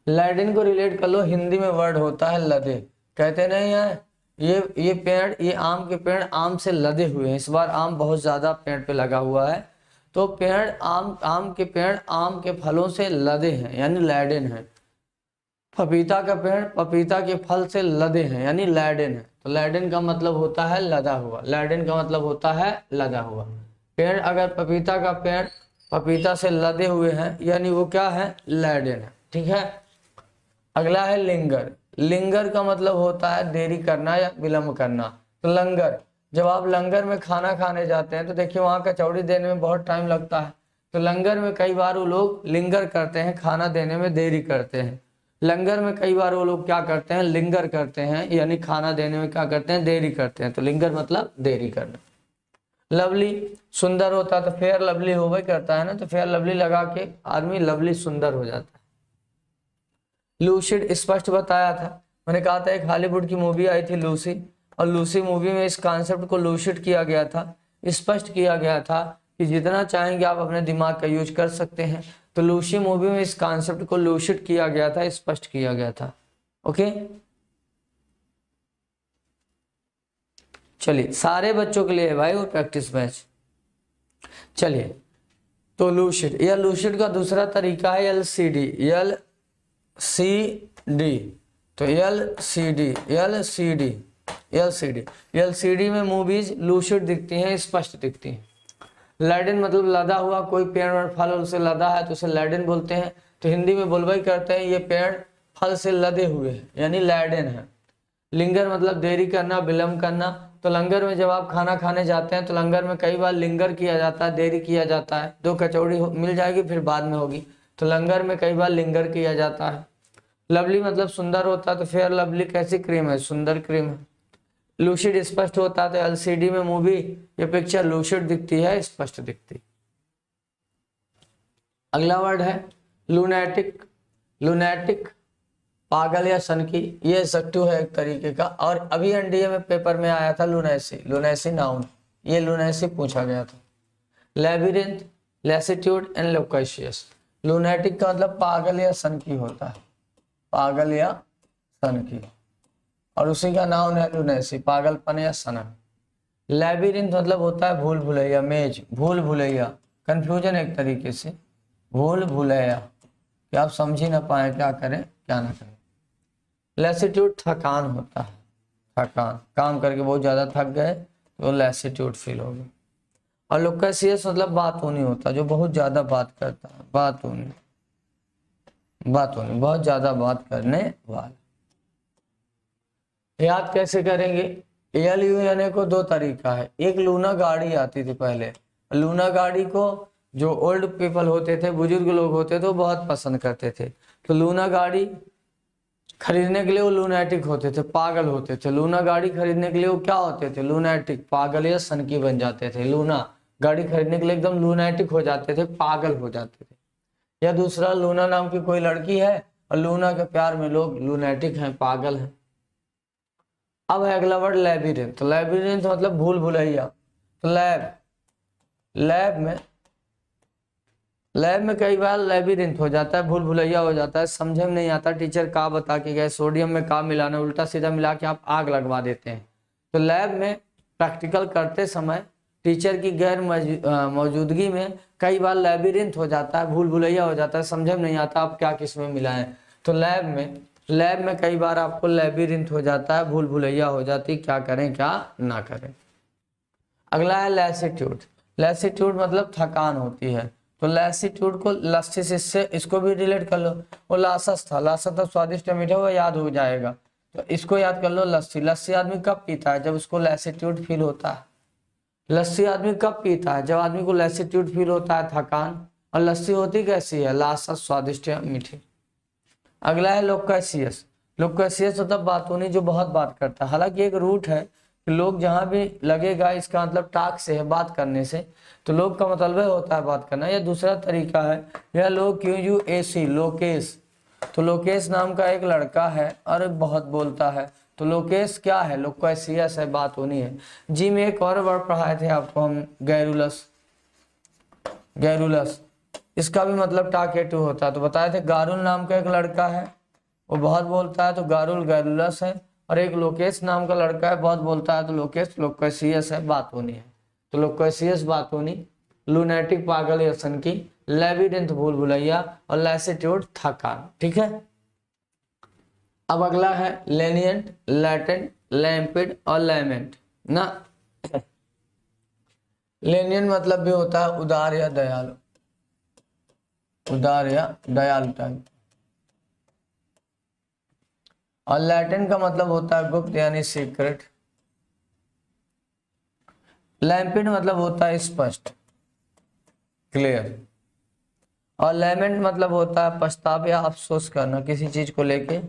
लैडेन को रिलेट कर लो, हिंदी में वर्ड होता है लदे। कहते नहीं है ये पेड़, ये आम के पेड़ आम से लदे हुए हैं। इस बार आम बहुत ज्यादा पेड़ पे लगा हुआ है। तो पेड़ आम के पेड़ आम के फलों से लदे हैं यानी लैडेन है। पपीता का पेड़ पपीता के फल से लदे हैं यानी लैडेन है। तो लैडेन का मतलब होता है लदा हुआ, लैडेन का मतलब होता है लदा हुआ। पेड़, अगर पपीता का पेड़ पपीता से लदे हुए हैं यानी वो क्या है, लैडेन है। ठीक है, अगला है लिंगर। लिंगर का मतलब होता है देरी करना या विलंब करना। तो लंगर, जब आप लंगर में खाना खाने जाते हैं तो देखिए वहां कचौड़ी देने में बहुत टाइम लगता है। तो लंगर में कई बार वो लोग लिंगर करते हैं, खाना देने में देरी करते हैं। लंगर में कई बार वो लोग क्या करते हैं, लिंगर करते हैं, यानी खाना देने में क्या करते हैं, देरी करते हैं, तो लिंगर मतलब देरी करना। लवली सुंदर होता है तो फेयर लवली हो वही करता है ना, तो फेयर लवली लगा के आदमी लवली सुंदर हो जाता है। लूसिड स्पष्ट बताया था, मैंने कहा था एक हॉलीवुड की मूवी आई थी लूसी, और लूसी मूवी में इस कॉन्सेप्ट को लूसिड किया गया था, स्पष्ट किया गया था कि जितना चाहेंगे आप अपने दिमाग का यूज कर सकते हैं। तो लूसी मूवी में इस कॉन्सेप्ट को लूसिड किया गया था, स्पष्ट किया गया था। ओके, चलिए सारे बच्चों के लिए है भाई वो प्रैक्टिस बैच। चलिए तो लूसिड, या लूसिड का दूसरा तरीका है LCD, LCD, तो LCD में मूवीज लूसिड दिखती हैं, स्पष्ट दिखती हैं। लैडेन मतलब लदा हुआ, कोई पेड़ और फल उसे लदा है तो उसे लैडेन बोलते हैं, तो हिंदी में बोलबाई करते हैं ये पेड़ फल से लदे हुए हैं, यानी लैडेन है। लिंगर मतलब देरी करना, विलम्ब करना, तो लंगर में जब आप खाना खाने जाते हैं तो लंगर में कई बार लिंगर किया जाता है, देरी किया जाता है, 2 कचौड़ी मिल जाएगी फिर बाद में होगी, तो लंगर में कई बार लिंगर किया जाता है। लवली मतलब सुंदर होता है, तो फेयर लवली कैसी क्रीम है, सुंदर क्रीम है। लूसिड स्पष्ट होता है, तो LCD में मूवी ये पिक्चर लूसिड दिखती है, स्पष्ट दिखती। अगला वर्ड है लूनेटिक, लूनेटिक पागल या सनकी, ये एडजेक्टिव है एक तरीके का, और अभी NDA में पेपर में आया था लूनेसी, लूनेसी नाउन, ये लूनेसी पूछा गया था। लेबिरिंथ, लैसिट्यूड एंड लोकेशियस, लूनेटिक का मतलब पागल या सनकी होता है, पागल या सनकी, और उसी का नाउन है लूनेसी, पागलपन या सनक। लेबिरिंथ मतलब होता है भूल भुलैया, मेज भूल भुलैया, कंफ्यूजन एक तरीके से, भूल भुलैया कि आप समझ ही ना पाए क्या करें क्या ना करें। लैसिट्यूड थकान होता है, थकान, काम करके बहुत ज्यादा थक गए तो लैसिट्यूड फील होगी। और लोकेशियस मतलब बातूनी होता है, जो बहुत ज्यादा बात करता है, बातूनी, बातूनी बहुत ज्यादा बात करने वाला। याद कैसे करेंगे, LUNA को 2 तरीका है, एक लूना गाड़ी आती थी पहले, लूना गाड़ी को जो ओल्ड पीपल होते थे, बुजुर्ग लोग होते थे, वो बहुत पसंद करते थे, तो लूना गाड़ी खरीदने के लिए वो लूनेटिक होते थे, पागल होते थे। लूना गाड़ी खरीदने के लिए वो क्या होते थे, लूनेटिक, पागल या सनकी बन जाते थे। लूना गाड़ी खरीदने के लिए एकदम लूनेटिक हो जाते थे, पागल हो जाते थे। या दूसरा, लूना नाम की कोई लड़की है और लूना के प्यार में लोग लूनेटिक हैं, पागल हैं। अब है अगला वर्ड लेबिरिंथ, तो लेबिरिंथ मतलब भूल भुलैया, तो लैब में कई बार लेबिरिंथ हो जाता है, भूल भुलैया हो जाता है, समझ में नहीं आता, टीचर का बता के गए सोडियम में का मिलाना, उल्टा सीधा मिला के आप आग लगवा देते हैं। तो लैब में प्रैक्टिकल करते समय टीचर की गैर मौजूदगी में कई बार लेबिरिंथ हो जाता है, भूल भुलैया हो जाता है, समझ में नहीं आता आप क्या किस में मिलाएं। तो लैब में कई बार आपको लेबिरिंथ हो जाता है, भूल भुलैया हो जाती, क्या करें क्या ना करें। अगला है लैसिट्यूड, लैसिट्यूड मतलब थकान होती है, तो लैसिट्यूड को लस्सी से इसको भी रिलेट कर लो, वो लासस था, लासस तो स्वादिष्ट मीठा, वो याद हो जाएगा, तो इसको याद कर लो लस्सी। लस्सी आदमी कब पीता है, जब उसको लैसिट्यूड फील होता है। लस्सी आदमी कब पीता है, जब आदमी को लैसिट्यूड फील होता है, थकान। और लस्सी होती कैसी है, लासस, स्वादिष्ट या मीठी। अगला है लोकेशियस, लोकेशियस मतलब बातूनी, जो बहुत बात करता है। हालांकि एक रूट है कि लोग जहां भी लगेगा, इसका मतलब टाक से है, बात करने से, तो लोग का मतलब होता है बात करना। यह दूसरा तरीका है, यह लोग QUAC, लोकेश, तो लोकेश नाम का एक लड़का है और बहुत बोलता है, तो लोकेश क्या है, लोकेशियस है, बातूनी है। जी में एक और वर्ड पढ़ाए थे आपको हम, गैरुलस, गैरुलस, इसका भी मतलब टाकेटू होता है, तो बताए थे गारुल नाम का एक लड़का है, वो बहुत बोलता है, तो गारुल गैरुलस है। और एक लोकेश नाम का लड़का है, बहुत बोलता है, तो लोकेश लोकेशियस है, बातूनी है। तो लोकेशियस बातूनी, लूनेटिक पागल या सनकी, लेबिरिंथ भूल भुलैया, और लैसिट्यूड थकान। ठीक है। अब अगला है लेनियंट, लैटेंट, लैम्पिड और लैमेंट ना। लेनियन मतलब भी होता है उदार या दयालु, उदार या दयालु टाइप। और लैटेंट का मतलब होता है गुप्त यानी सीक्रेट। लैम्पिड मतलब होता है स्पष्ट, क्लियर। और लैमेंट मतलब होता है पछतावा या अफसोस करना, किसी चीज को लेके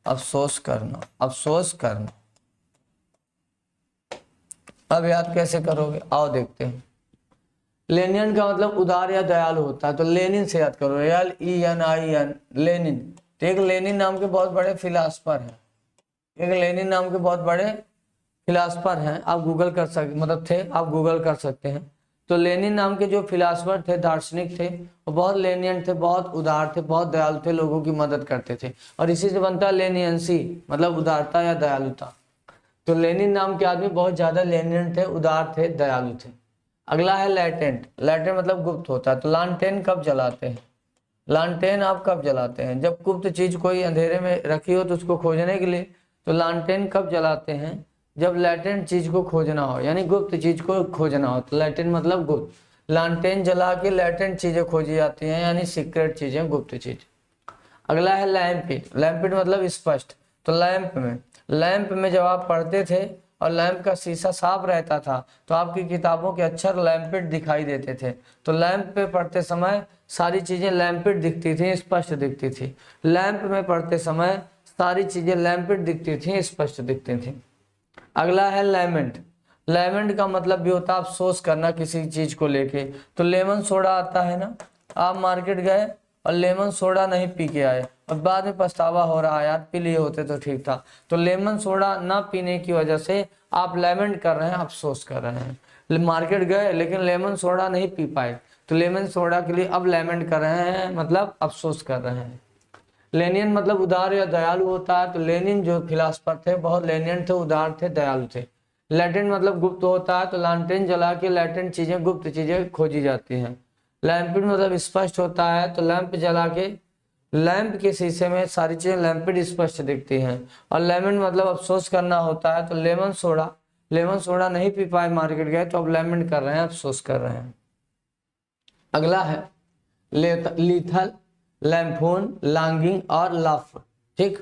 अफसोस करना, अफसोस करना। अब याद कैसे करोगे, आओ देखते हैं। लेनिन का मतलब उदार या दयालु होता है, तो लेनिन से याद करो, LENIN, लेनिन। तो एक लेनिन नाम के बहुत बड़े फिलासफर हैं, एक लेनिन नाम के बहुत बड़े फिलासफर हैं, आप गूगल कर सकते, मतलब थे, आप गूगल कर सकते हैं। तो लेनिन नाम के जो फिलासफर थे, दार्शनिक थे, वो बहुत लेनियन थे, बहुत उदार थे, बहुत दयालु थे, लोगों की मदद करते थे। और इसी से बनता है लेनियंसी, मतलब उदारता या दयालुता। तो लेनिन नाम के आदमी बहुत ज्यादा लेनियन थे, उदार थे, दयालु थे। अगला है लैटेंट। लैटेंट मतलब गुप्त होता है। तो लालटेन कब जलाते हैं, लालटेन आप कब जलाते हैं, जब गुप्त चीज कोई अंधेरे में रखी हो तो उसको खोजने के लिए। तो लालटेन कब जलाते हैं, जब लैटेंट चीज को खोजना हो, यानी गुप्त चीज को खोजना हो। तो लैटेंट मतलब गुप्त, लालटेन जला के लैटेंट चीजें खोजी जाती हैं, यानी सीक्रेट चीजें, गुप्त चीज। अगला है लैम्पिट। लैम्पिट मतलब स्पष्ट। तो लैंप में जब आप पढ़ते थे और लैंप का शीशा साफ रहता था तो आपकी किताबों के अक्षर लैम्पिट दिखाई देते थे। तो लैंप पे पढ़ते समय सारी चीजें लैम्पिट दिखती थी, स्पष्ट दिखती थी। लैंप में पढ़ते समय सारी चीजें लैम्पिट दिखती थी, स्पष्ट दिखती थी। अगला है लेमेंट। लेमेंट का मतलब भी होता है अफसोस करना किसी चीज को लेके। तो लेमन सोडा आता है ना, आप मार्केट गए और लेमन सोडा नहीं पी के आए और बाद में पछतावा हो रहा है, यार पी लिए होते तो ठीक था। तो लेमन सोडा ना पीने की वजह से आप लेमेंट कर रहे हैं, अफसोस कर रहे हैं। मार्केट गए लेकिन लेमन सोडा नहीं पी पाए, तो लेमन सोडा के लिए अब लेमेंट कर रहे हैं, मतलब अफसोस कर रहे हैं। लेनियन मतलब उदार या दयालु होता है। तो लेनिन जो फिलासफर थे बहुत लेनियन थे, उदार थे, दयालु थे। लैटेंट मतलब गुप्त होता है। तो लालटेन जला के लैटेंट चीजें, गुप्त चीजें खोजी जाती हैं। लैम्पिट मतलब स्पष्ट होता है। तो लैंप जला के लैंप के शीशे में सारी चीजें लैम्पिट स्पष्ट दिखती हैं। और लेमन मतलब अफसोस करना होता है। तो लेमन सोडा नहीं पी पाए, मार्केट गए तो अब लेमन कर रहे हैं, अफसोस कर रहे हैं। अगला है लीथल, लैम्फोन, लांगिंग और लाफुल। ठीक,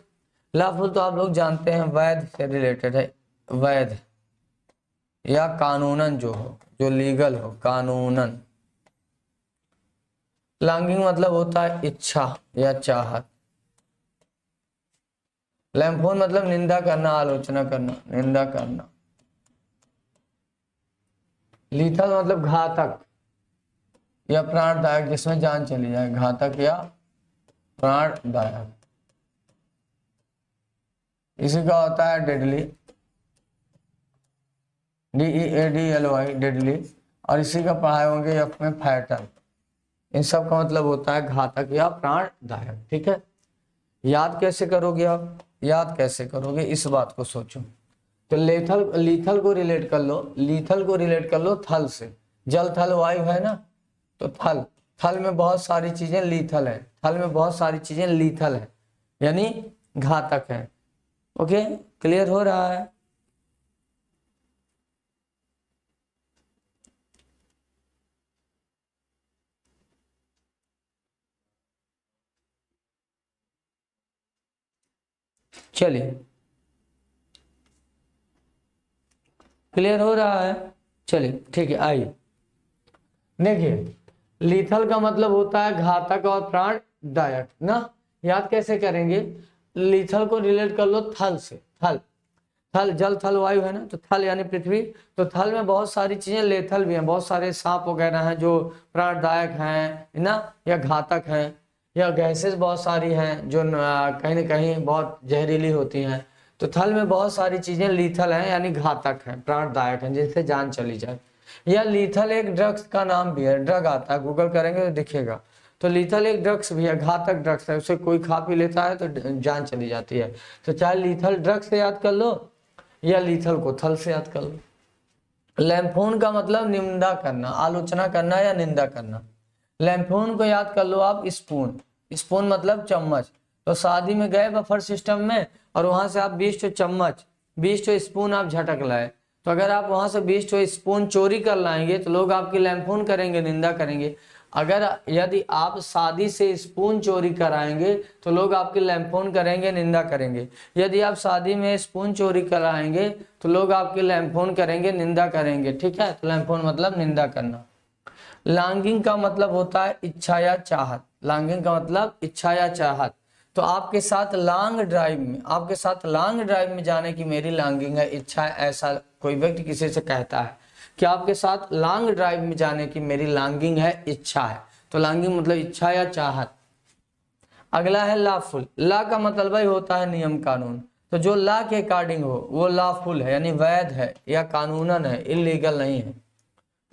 लाफुल तो आप लोग जानते हैं वैध से रिलेटेड है, वैध या कानूनन जो हो, जो लीगल हो, कानूनन। लांगिंग मतलब होता है इच्छा या चाहत। लैम्फोन मतलब निंदा करना, आलोचना करना, निंदा करना। लीथल मतलब घातक या प्राणदायक, जिसमें जान चली जाए, घातक या प्राणदायक। इसी का होता है डेडली, DEADLY, डेडली। और इसी का पढ़ाए होंगे एफ में फैटल। इन सब का मतलब होता है घातक या प्राणदायक। ठीक है, याद कैसे करोगे आप, याद कैसे करोगे इस बात को सोचो। तो लीथल को रिलेट कर लो, लीथल को रिलेट कर लो थल से। जल थल वायु है ना, तो थल में बहुत सारी चीजें लीथल है, थल में बहुत सारी चीजें लीथल है, यानी घातक है। ओके, क्लियर हो रहा है। चलिए, क्लियर हो रहा है। चलिए ठीक है, आइए देखिए। लीथल का मतलब होता है घातक और प्राणदायक ना। याद कैसे करेंगे, लीथल को रिलेट कर लो थल से। थल जल थल वायु है ना, तो थल यानी पृथ्वी। तो थल में बहुत सारी चीजें लेथल भी हैं, बहुत सारे सांप वगैरह हैं जो प्राणदायक हैं ना, या घातक हैं, या गैसेस बहुत सारी हैं जो कहीं ना कहीं बहुत जहरीली होती हैं। तो थल में बहुत सारी चीजें लीथल हैं, यानी घातक हैं, प्राणदायक हैं, जिनसे जान चली जाए। या लीथल एक ड्रग्स का नाम भी है, ड्रग आता है, गूगल करेंगे तो दिखेगा। तो लीथल एक ड्रग्स भी है, घातक ड्रग्स है, उसे कोई खा पी लेता है तो जान चली जाती है। तो चाहे लीथल ड्रग्स से याद कर लो या लीथल को थल से याद कर लो। लैम्फोन का मतलब निंदा करना, आलोचना करना या निंदा करना। लैम्फोन को याद कर लो आप स्पून, स्पून मतलब चम्मच। तो शादी में गए बफर सिस्टम में और वहां से आप 20 चम्मच, 20 स्पून आप झटक लाए, तो अगर आप वहां से 20 स्पून चोरी कर लाएंगे तो लोग आपकी लैम्फोन करेंगे, निंदा करेंगे। अगर यदि आप शादी से स्पून चोरी कराएंगे तो लोग आपकी लैम्फोन करेंगे, निंदा करेंगे। यदि आप शादी में स्पून चोरी कराएंगे तो लोग आपकी लैम्फोन करेंगे, निंदा करेंगे। ठीक है, तो लैम्फोन मतलब निंदा करना। लॉन्गिंग का मतलब होता है इच्छा या चाहत। लॉन्गिंग का मतलब इच्छा या चाहत। तो आपके साथ लॉन्ग ड्राइव में जाने की मेरी लॉन्गिंग है, इच्छा है, ऐसा कोई व्यक्ति किसी से कहता है कि आपके साथ लॉन्ग ड्राइव में जाने की मेरी लॉन्गिंग है, इच्छा है। तो लॉन्गिंग मतलब इच्छा या चाहत। अगला है लॉफुल। लॉ का मतलब भाई होता है नियम कानून। तो जो लॉ के अकॉर्डिंग हो वो लॉफुल है, यानी वैध है या कानूनन है, इलीगल नहीं है।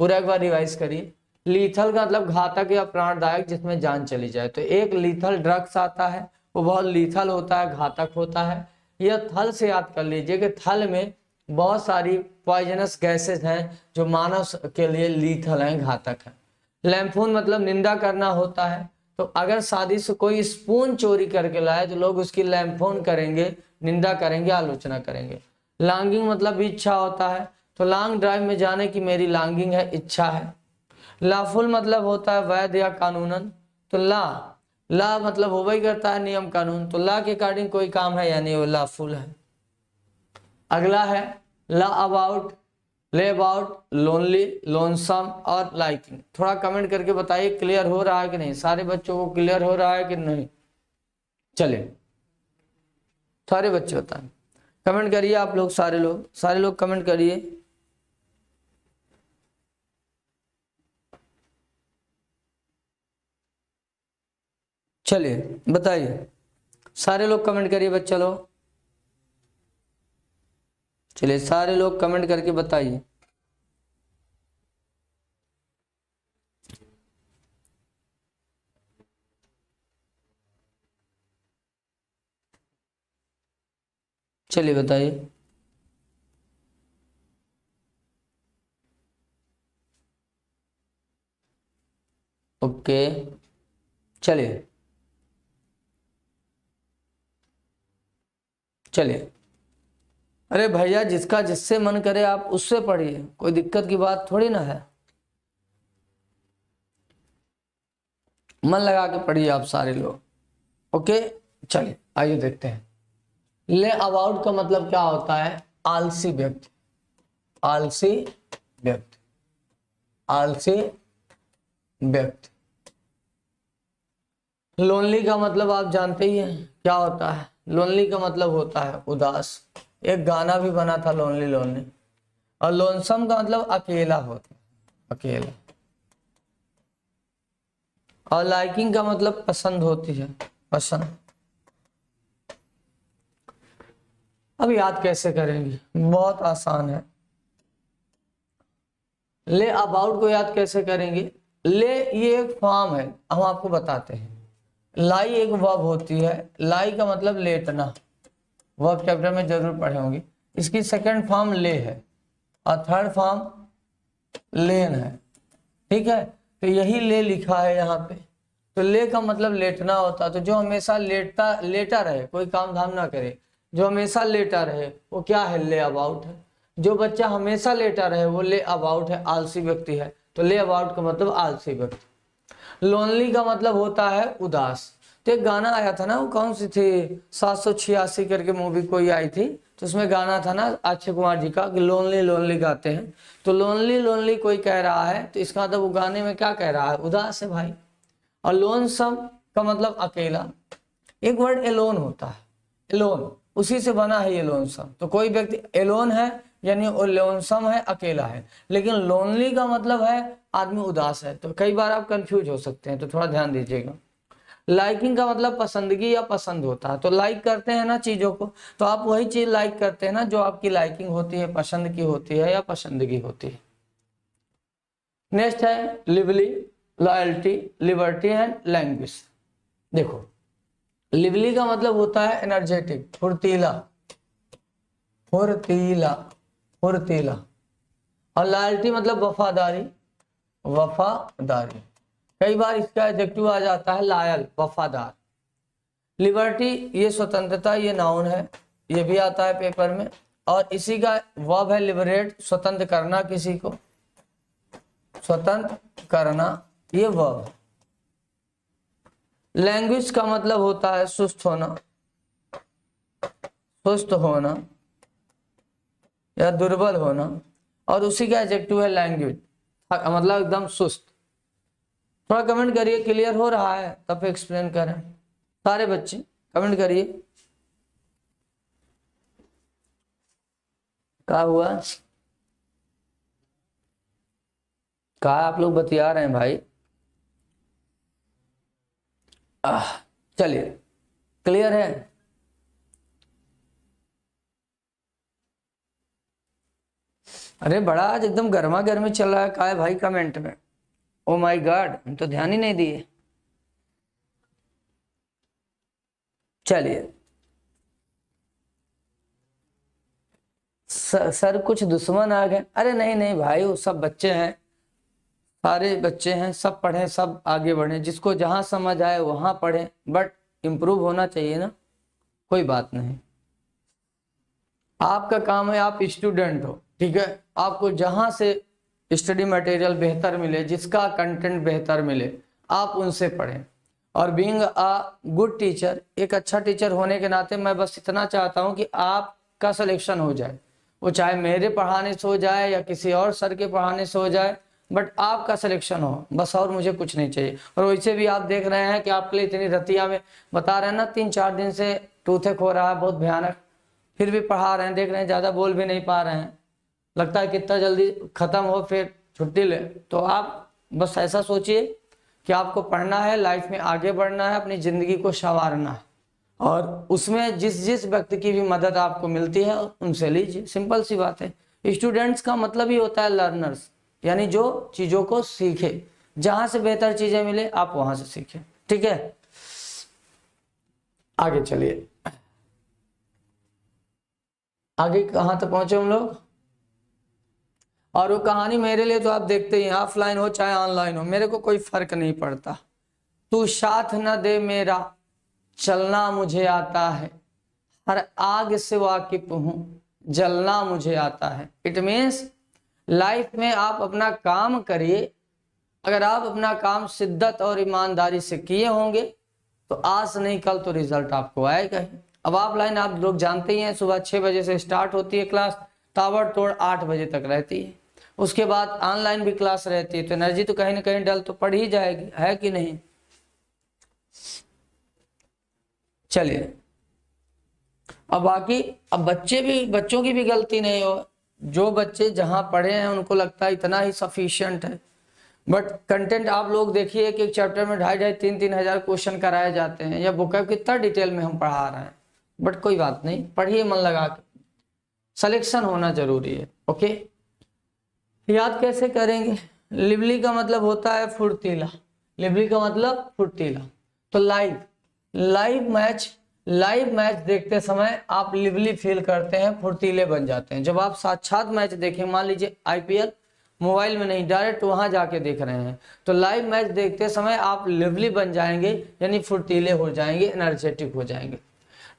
पूरा एक बार रिवाइज करिए। लीथल का मतलब घातक या प्राणदायक, जिसमें जान चली जाए। तो एक लीथल ड्रग्स आता है, वो बहुत लीथल होता है, घातक होता है। यह थल से याद कर लीजिए कि थल में बहुत सारी पॉइजनस गैसेस हैं जो मानव के लिए लीथल हैं, घातक हैं। लैम्फून मतलब निंदा करना होता है। तो अगर शादी से कोई स्पून चोरी करके लाए तो लोग उसकी लैम्फून करेंगे, निंदा करेंगे, आलोचना करेंगे। लॉन्गिंग मतलब भी इच्छा होता है। तो लॉन्ग ड्राइव में जाने की मेरी लॉन्गिंग है, इच्छा है। लॉफुल मतलब होता है वैध या कानूनन। तो ला मतलब हो वही करता है नियम कानून। तो ला के अकॉर्डिंग कोई काम है यानी वो लॉफुल है। अगला है ला अबाउट, ले अबाउट, लोनली, लोनसम और लाइकिंग। थोड़ा कमेंट करके बताइए क्लियर हो रहा है कि नहीं, सारे बच्चों को क्लियर हो रहा है कि नहीं। चलिए सारे बच्चे बताएं, कमेंट करिए आप लोग, सारे लोग कमेंट करिए। चलिए बताइए, सारे लोग कमेंट करिए बच्चा लोग। चलिए सारे लोग कमेंट करके बताइए। चलिए बताइए। ओके चलिए अरे भैया जिसका जिससे मन करे आप उससे पढ़िए, कोई दिक्कत की बात थोड़ी ना है। मन लगा के पढ़िए आप सारे लोग। ओके चलिए आइए देखते हैं। ले अबाउट का मतलब क्या होता है, आलसी व्यक्ति, आलसी व्यक्ति, आलसी व्यक्ति। लोनली का मतलब आप जानते ही हैं क्या होता है। लोनली का मतलब होता है उदास। एक गाना भी बना था लोनली लोनली। और लोनसम का मतलब अकेला होता है, अकेला। और लाइकिंग का मतलब पसंद होती है, पसंद। अब याद कैसे करेंगे, बहुत आसान है। ले अबाउट को याद कैसे करेंगे। ले ये एक फॉर्म है, हम आपको बताते हैं। लाई एक वर्ब होती है, लाई का मतलब लेटना, वर्ब चैप्टर में जरूर पढ़े होंगे। इसकी सेकंड फॉर्म ले है और थर्ड फॉर्म लेन है, ठीक है। तो यही ले लिखा है यहाँ पे। तो ले का मतलब लेटना होता है। तो जो हमेशा लेटा रहे, कोई काम धाम ना करे, जो हमेशा लेटा रहे वो क्या है, ले अबाउट है। जो बच्चा हमेशा लेटा रहे वो ले अबाउट है, आलसी व्यक्ति है। तो ले अबाउट का मतलब आलसी व्यक्ति। लोनली का मतलब होता है उदास। तो एक गाना आया था ना, वो कौन सी थी, 786 करके मूवी कोई आई थी, तो उसमें गाना था ना अक्षय कुमार जी का, लोनली लोनली गाते हैं। तो लोनली लोनली कोई कह रहा है, तो इसका मतलब वो गाने में क्या कह रहा है, उदास है भाई। और लोनसम का मतलब अकेला। एक वर्ड एलोन होता है, एलोन, उसी से बना है ये लोनसम। तो कोई व्यक्ति एलोन है यानी वो लोनसम है, अकेला है। लेकिन लोनली का मतलब है आदमी उदास है। तो कई बार आप कंफ्यूज हो सकते हैं, तो थोड़ा ध्यान दीजिएगा। लाइकिंग का मतलब पसंदगी या पसंद होता है। तो लाइक करते हैं ना चीजों को, तो आप वही चीज लाइक करते हैं ना जो आपकी लाइकिंग होती है, पसंद की होती है या पसंदगी होती है। नेक्स्ट है lively, loyalty, liberty and language. देखो लिवली का मतलब होता है एनर्जेटिक, फुर्तीला, फुर्तीला, फुर्तीला। और लॉयल्टी मतलब वफादारी, वफादारी। कई बार इसका एडजेक्टिव आ जाता है लायल, वफादार। लिबर्टी ये स्वतंत्रता, ये नाउन है, ये भी आता है पेपर में। और इसी का वर्ब है लिबरेट, स्वतंत्र करना किसी को, स्वतंत्र करना, ये वर्ब है। लैंग्वेज का मतलब होता है सुस्त होना, सुस्त होना या दुर्बल होना। और उसी का एडजेक्टिव है लैंग्वेज, मतलब एकदम सुस्त। थोड़ा कमेंट करिए, क्लियर हो रहा है तब एक्सप्लेन करें। सारे बच्चे कमेंट करिए। क्या हुआ, कहा आप लोग बतिया रहे हैं भाई। चलिए क्लियर है। अरे बड़ा आज एकदम गर्मा गर्मी चल रहा है, का है भाई कमेंट में। ओ माय गॉड, हम तो ध्यान ही नहीं दिए। चलिए सर कुछ दुश्मन आ गए। अरे नहीं नहीं भाई, वो सब बच्चे हैं, सारे बच्चे हैं, सब पढ़ें, सब आगे बढ़ें, जिसको जहां समझ आए वहां पढ़ें, बट इम्प्रूव होना चाहिए ना, कोई बात नहीं। आपका काम है, आप स्टूडेंट हो, ठीक है, आपको जहां से स्टडी मटेरियल बेहतर मिले, जिसका कंटेंट बेहतर मिले, आप उनसे पढ़ें। और बीइंग अ गुड टीचर, एक अच्छा टीचर होने के नाते मैं बस इतना चाहता हूं कि आपका सिलेक्शन हो जाए, वो चाहे मेरे पढ़ाने से हो जाए या किसी और सर के पढ़ाने से हो जाए, बट आपका सिलेक्शन हो बस, और मुझे कुछ नहीं चाहिए। और वैसे भी आप देख रहे हैं कि आपके लिए इतनी रतिया में बता रहे हैं ना, 3-4 दिन से टूथेक हो रहा है बहुत भयानक, फिर भी पढ़ा रहे हैं, देख रहे हैं ज़्यादा बोल भी नहीं पा रहे हैं, लगता है कितना जल्दी ख़त्म हो फिर छुट्टी ले। तो आप बस ऐसा सोचिए कि आपको पढ़ना है, लाइफ में आगे बढ़ना है, अपनी ज़िंदगी को संवारना है, और उसमें जिस जिस व्यक्ति की भी मदद आपको मिलती है उनसे लीजिए, सिंपल सी बात है। स्टूडेंट्स का मतलब ही होता है लर्नर्स, यानी जो चीज़ों को सीखे, जहाँ से बेहतर चीज़ें मिले आप वहाँ से सीखें, ठीक है। आगे चलिए, आगे कहाँ तक पहुँचे हम लोग। और वो कहानी मेरे लिए तो आप देखते ही हैं, ऑफलाइन हो चाहे ऑनलाइन हो, मेरे को कोई फर्क नहीं पड़ता। तू साथ न दे मेरा, चलना मुझे आता है, हर आग से वाकिफ हूँ, जलना मुझे आता है। इट मीन्स लाइफ में आप अपना काम करिए, अगर आप अपना काम शिद्दत और ईमानदारी से किए होंगे तो आज नहीं कल तो रिजल्ट आपको आएगा ही। अब ऑफलाइन आप लोग जानते ही हैं, सुबह 6 बजे से स्टार्ट होती है क्लास, ताबड़तोड़ 8 बजे तक रहती है। उसके बाद ऑनलाइन भी क्लास रहती है, तो एनर्जी तो कहीं ना कहीं डल तो पड़ ही जाएगी, है कि नहीं। चलिए अब बाकी, अब बच्चों की भी गलती नहीं हो, जो बच्चे जहां पढ़े हैं उनको लगता है इतना ही सफिशिएंट है, बट कंटेंट आप लोग देखिए कि एक चैप्टर में 2,500-3,000 हजार क्वेश्चन कराए जाते हैं, या बुक कितना डिटेल में हम पढ़ा रहे हैं, बट कोई बात नहीं, पढ़िए मन लगा के, सिलेक्शन होना जरूरी है। ओके, याद कैसे करेंगे। लिवली का मतलब होता है फुर्तीला, लिवली का मतलब फुर्तीला। तो लाइव मैच देखते समय आप लिवली फील करते हैं, फुर्तीले बन जाते हैं। जब आप साक्षात मैच देखें, मान लीजिए आईपीएल, मोबाइल में नहीं, डायरेक्ट वहां जाके देख रहे हैं, तो लाइव मैच देखते समय आप लिवली बन जाएंगे, यानी फुर्तीले हो जाएंगे, एनर्जेटिक हो जाएंगे।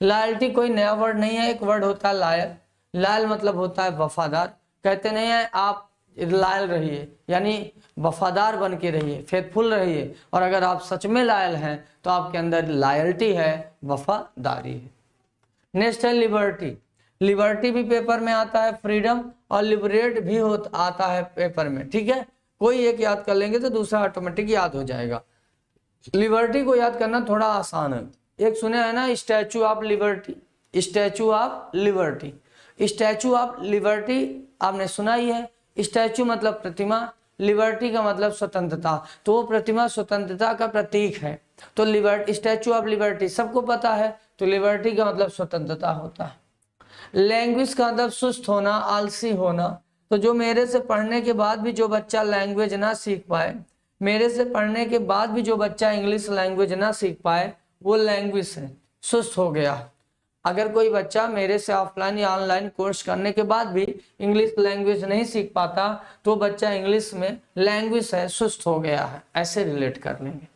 लॉयल्टी कोई नया वर्ड नहीं है, एक वर्ड होता है लायल। लायल मतलब होता है वफादार। कहते नहीं है आप लायल रहिए, यानी वफादार बन के रहिए, फेथफुल रहिए, और अगर आप सच में लायल हैं तो आपके अंदर लॉयल्टी है, वफादारी है। नेक्स्ट है लिबर्टी। लिबर्टी भी पेपर में आता है, फ्रीडम और लिबरेट भी आता है पेपर में, ठीक है। कोई एक याद कर लेंगे तो दूसरा ऑटोमेटिक याद हो जाएगा। लिबर्टी को याद करना थोड़ा आसान है। एक सुने है ना, statue of liberty, statue of liberty, statue of liberty आपने सुना ही है। स्टैचू मतलब प्रतिमा, लिबर्टी का मतलब स्वतंत्रता, तो वो प्रतिमा स्वतंत्रता का प्रतीक है। तो स्टैचू ऑफ लिबर्टी सबको पता है, तो लिबर्टी का मतलब स्वतंत्रता होता है। लैंग्वेज का मतलब सुस्त होना, आलसी होना। तो जो मेरे से पढ़ने के बाद भी जो बच्चा लैंग्वेज ना सीख पाए, मेरे से पढ़ने के बाद भी जो बच्चा इंग्लिश लैंग्वेज ना सीख पाए, वो लैंग्वेज है, सुस्त हो गया। अगर कोई बच्चा मेरे से ऑफलाइन या ऑनलाइन कोर्स करने के बाद भी इंग्लिश लैंग्वेज नहीं सीख पाता, तो बच्चा इंग्लिश में लैंग्वेज है, सुस्त हो गया है, ऐसे रिलेट कर लेंगे।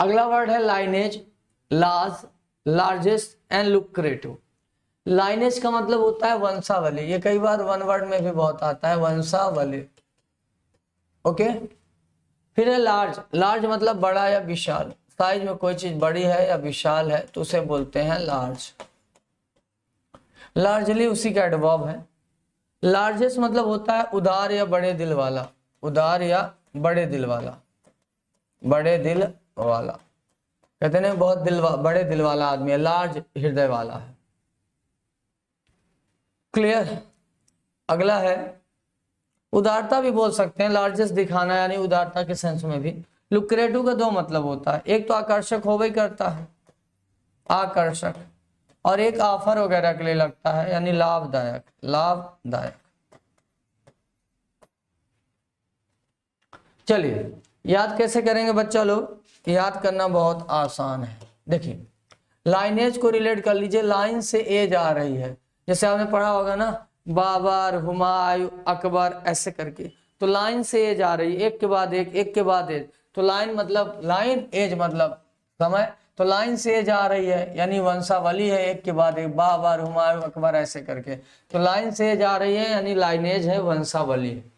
अगला वर्ड है lineage, large, largest and lucrative. Lineage का मतलब होता है वंशावली, ये कई बार वन वर्ड में भी बहुत आता है, वंशावली। ओके, फिर है लार्ज। लार्ज मतलब बड़ा या विशाल, साइज में कोई चीज बड़ी है या विशाल है तो उसे बोलते हैं लार्ज। लार्जली उसी का एडवर्ब है। लार्जेस्ट मतलब होता है उदार या बड़े दिल वाला, उदार या बड़े दिल वाला, बड़े दिल वाला, कहते हैं बहुत बड़े दिल वाला आदमी है, लार्ज हृदय वाला है। क्लियर। अगला है उदारता भी बोल सकते हैं, लार्जेस्ट दिखाना यानी उदारता के सेंस में भी। लुक्रेटिव का दो मतलब होता है, एक तो आकर्षक हो भी करता है, आकर्षक, और एक ऑफर वगैरह के लिए लगता है यानी लाभदायक, लाभदायक। चलिए याद कैसे करेंगे बच्चा लोग, याद करना बहुत आसान है। देखिए लाइनेज को रिलेट कर लीजिए, लाइन से एज आ रही है, जैसे आपने पढ़ा होगा ना बाबर, हुमायूं, अकबर, ऐसे करके, तो लाइन से एज आ रही है, एक के बाद एक, एक के बाद एक, तो लाइन मतलब लाइन, एज मतलब समय, तो लाइन से एज आ रही है यानी वंशावली है, एक के बाद एक, बाबर, हुमायूं, अकबर, ऐसे करके, तो लाइन से एज आ रही है यानी लाइनेज है, वंशावली है।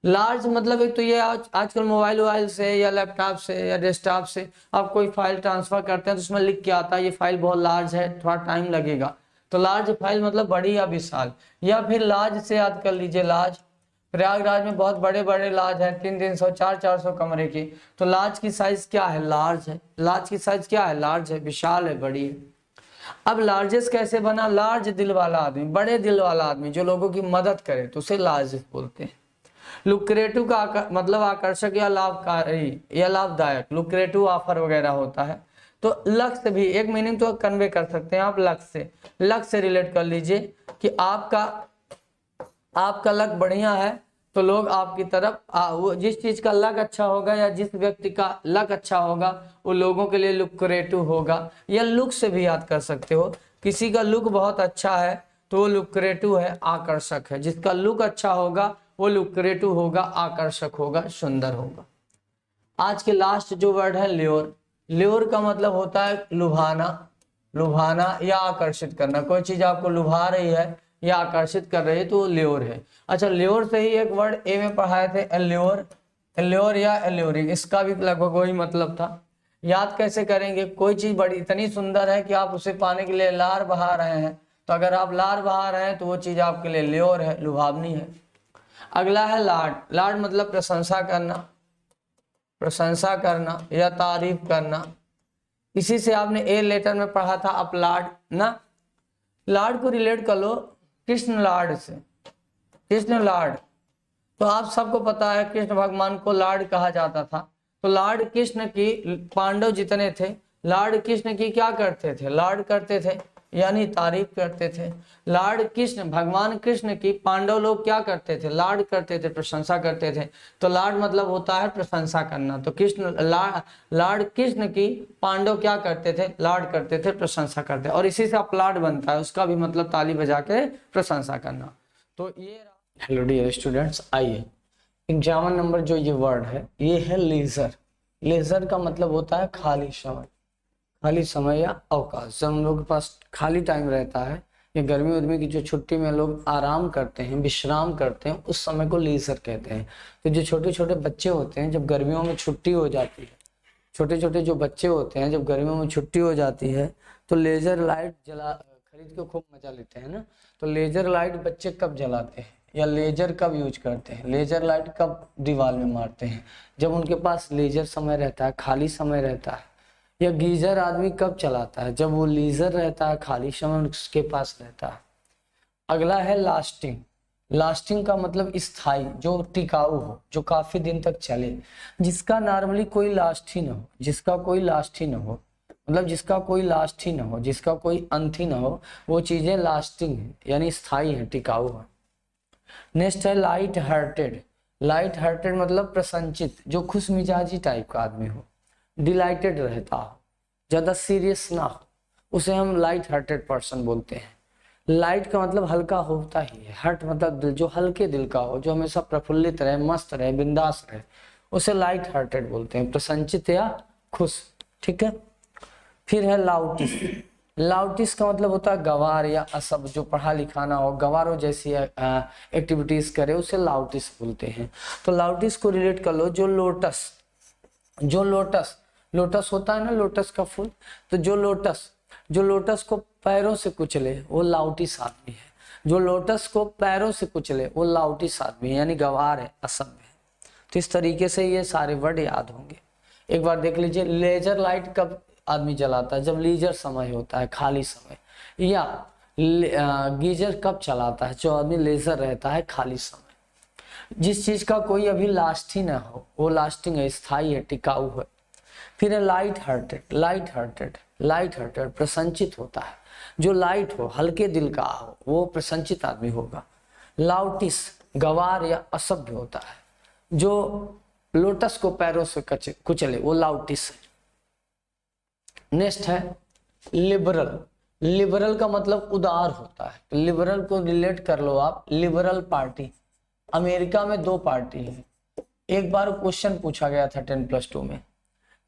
लार्ज मतलब एक तो ये आजकल मोबाइल से या लैपटॉप से या डेस्कटॉप से आप कोई फाइल ट्रांसफर करते हैं तो उसमें लिख के आता है ये फाइल बहुत लार्ज है, थोड़ा टाइम लगेगा, तो लार्ज फाइल मतलब बड़ी या विशाल। या फिर लार्ज से याद कर लीजिए, लार्ज, प्रयागराज में बहुत बड़े बड़े लार्ज हैं, 300-300, 400-400 कमरे की, तो लार्ज की साइज क्या है, लार्ज है। लार्ज की साइज क्या है, लार्ज है, विशाल है, बड़ी है। अब लार्जेस्ट कैसे बना, लार्ज दिल वाला आदमी, बड़े दिल वाला आदमी जो लोगों की मदद करे तो उसे लार्जेस्ट बोलते हैं। लुक्रेटिव का मतलब आकर्षक या लाभकारी या लाभदायक, लुक्रेटिव ऑफर वगैरह होता है। तो लक्ष्य भी एक मीनिंग तो कन्वे कर सकते हैं आप, लक्ष्य से रिलेट कर लीजिए कि आपका लक बढ़िया है तो लोग आपकी तरफ वो जिस चीज का लक अच्छा होगा या जिस व्यक्ति का लक अच्छा होगा वो लोगों के लिए लुक्रेटिव होगा। या लुक से भी याद कर सकते हो, किसी का लुक बहुत अच्छा है तो वो लुक्रेटिव है, आकर्षक है। जिसका लुक अच्छा होगा वो लुक्रेटिव होगा, आकर्षक होगा, सुंदर होगा। आज के लास्ट जो वर्ड है ल्योर, ल्योर का मतलब होता है लुभाना या आकर्षित करना। कोई चीज आपको लुभा रही है या आकर्षित कर रही है तो ल्योर है। अच्छा, ल्योर से ही एक वर्ड ए में पढ़ाए थे, एल्योर या एल्योरिंग, इसका भी लगभग वही मतलब था। याद कैसे करेंगे, कोई चीज बड़ी इतनी सुंदर है कि आप उसे पाने के लिए लार बहा रहे हैं, तो अगर आप लार बहा रहे हैं तो वो चीज आपके लिए ल्योर है, लुभावनी है। अगला है लाड मतलब प्रशंसा करना या तारीफ करना। इसी से आपने ए लेटर में पढ़ा था अपलाड ना। लाड को रिलेट कर लो कृष्ण लाड से, कृष्ण लाड, तो आप सबको पता है कृष्ण भगवान को लाड कहा जाता था। तो लाड कृष्ण की, पांडव जितने थे लाड कृष्ण की क्या करते थे, लाड करते थे यानी तारीफ करते थे। लार्ड कृष्ण, भगवान कृष्ण की पांडव लोग क्या करते थे, लाड करते थे, प्रशंसा करते थे। तो लाड मतलब होता है प्रशंसा करना। तो कृष्ण लार्ड कृष्ण की पांडव क्या करते थे, लाड करते थे, प्रशंसा करते, और इसी से अपलाड बनता है, उसका भी मतलब ताली बजा के प्रशंसा करना। तो ये हेलो डियर स्टूडेंट्स, आइए एग्जाम्पल नंबर जो ये वर्ड है ये है लेजर। लेजर का मतलब होता है खाली समय, खाली समय या अवकाश। जब हम लोग के पास खाली टाइम रहता है या गर्मी उर्मी की जो छुट्टी में लोग आराम करते हैं, विश्राम करते हैं, उस समय को लीजर कहते हैं। तो जो छोटे छोटे बच्चे होते हैं जब गर्मियों में छुट्टी हो जाती है, छोटे छोटे जो बच्चे होते हैं जब गर्मियों में छुट्टी हो जाती है तो लेजर लाइट खरीद के खूब मजा लेते हैं ना। तो लेजर लाइट बच्चे कब जलाते हैं या लेजर कब यूज करते हैं, लेजर लाइट कब दीवार में मारते हैं, जब उनके पास लेजर समय रहता है, खाली समय रहता है। या गीजर आदमी कब चलाता है, जब वो लीजर रहता है, खाली समय उसके पास रहता है। अगला है लास्टिंग। लास्टिंग का मतलब स्थायी, जो टिकाऊ हो, जो काफी दिन तक चले, जिसका नॉर्मली कोई लास्ट ही ना हो, जिसका कोई लास्ट ही ना हो, मतलब जिसका कोई लास्ट ही ना हो, जिसका कोई अंत ही ना हो, वो चीजें लास्टिंग है यानी स्थायी है, टिकाऊ है। नेक्स्ट है लाइट हार्टेड। लाइट हार्टेड मतलब प्रसन्नचित, जो खुश मिजाजी टाइप का आदमी हो, डिलाइटेड रहता हो, ज्यादा सीरियस ना हो, उसे हम लाइट हार्टेड पर्सन बोलते हैं। लाइट का मतलब हल्का होता ही है, हार्ट मतलब दिल, जो हल्के दिल का हो, जो हमेशा प्रफुल्लित रहे, मस्त रहे, बिंदास रहे, उसे लाइट हार्टेड बोलते हैं, प्रसन्नचित या खुश। ठीक है। फिर है लाउटिस। लाउटिस का मतलब होता है गवार या असब, जो पढ़ा लिखा ना हो, गवारों जैसी एक्टिविटीज करे, उसे लाउटिस बोलते हैं। तो लाउटिस को रिलेट कर लो जो लोटस होता है ना, लोटस का फूल, तो जो लोटस को पैरों से कुचले वो लाउटिस आदमी है। जो लोटस को पैरों से कुचले वो लाउटिस आदमी है यानी गवार है, असभ्य है। तो इस तरीके से ये सारे वर्ड याद होंगे। एक बार देख लीजिए, लेजर लाइट कब आदमी जलाता है? जब लीजर समय होता है, खाली समय। या गीजर कब चलाता है? जो आदमी लेजर रहता है खाली समय। जिस चीज का कोई अभी लास्ट ही ना हो वो लास्टिंग है, स्थायी है, टिकाऊ है। फिर है लाइट हार्टेड। लाइट हार्टेड प्रसन्नचित होता है। जो लाइट हो, हल्के दिल का हो, वो प्रसन्नचित आदमी होगा। लाउटिस गवार या असभ्य होता है। जो लोटस को पैरों से कुचले वो लाउटिस है। नेक्स्ट है लिबरल। लिबरल का मतलब उदार होता है। तो लिबरल को रिलेट कर लो आप, लिबरल पार्टी। अमेरिका में 2 पार्टी है। एक बार क्वेश्चन पूछा गया था 10+2 में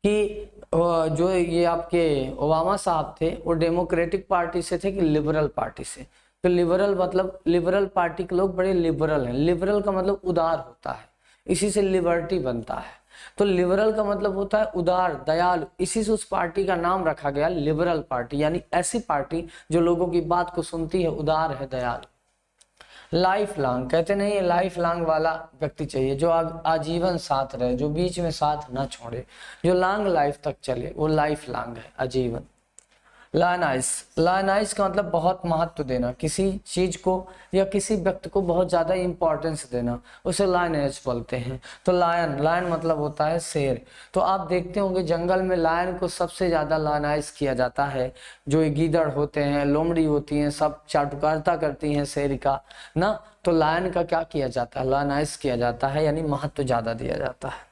कि जो ये आपके ओबामा साहब थे वो डेमोक्रेटिक पार्टी से थे कि लिबरल पार्टी से। तो लिबरल मतलब लिबरल पार्टी के लोग बड़े लिबरल हैं। लिबरल का मतलब उदार होता है, इसी से लिबर्टी बनता है। तो लिबरल का मतलब होता है उदार, दयालु। इसी से उस पार्टी का नाम रखा गया लिबरल पार्टी, यानी ऐसी पार्टी जो लोगों की बात को सुनती है, उदार है, दयालु। लाइफ लॉन्ग कहते नहीं, लाइफ लॉन्ग वाला व्यक्ति चाहिए जो आजीवन साथ रहे, जो बीच में साथ ना छोड़े, जो लॉन्ग लाइफ तक चले, वो लाइफ लॉन्ग है, आजीवन। लायनाइज। लायनाइज का मतलब बहुत महत्व देना, किसी चीज को या किसी व्यक्ति को बहुत ज्यादा इंपॉर्टेंस देना, उसे लायनाइज बोलते हैं। तो लायन मतलब होता है शेर। तो आप देखते होंगे जंगल में लायन को सबसे ज्यादा लायनाइज किया जाता है। जो गीदड़ होते हैं, लोमड़ी होती हैं, सब चाटुकारिता करती हैं शेर का ना। तो लायन का क्या किया जाता है? लायनाइज किया जाता है, यानी महत्व ज्यादा दिया जाता है।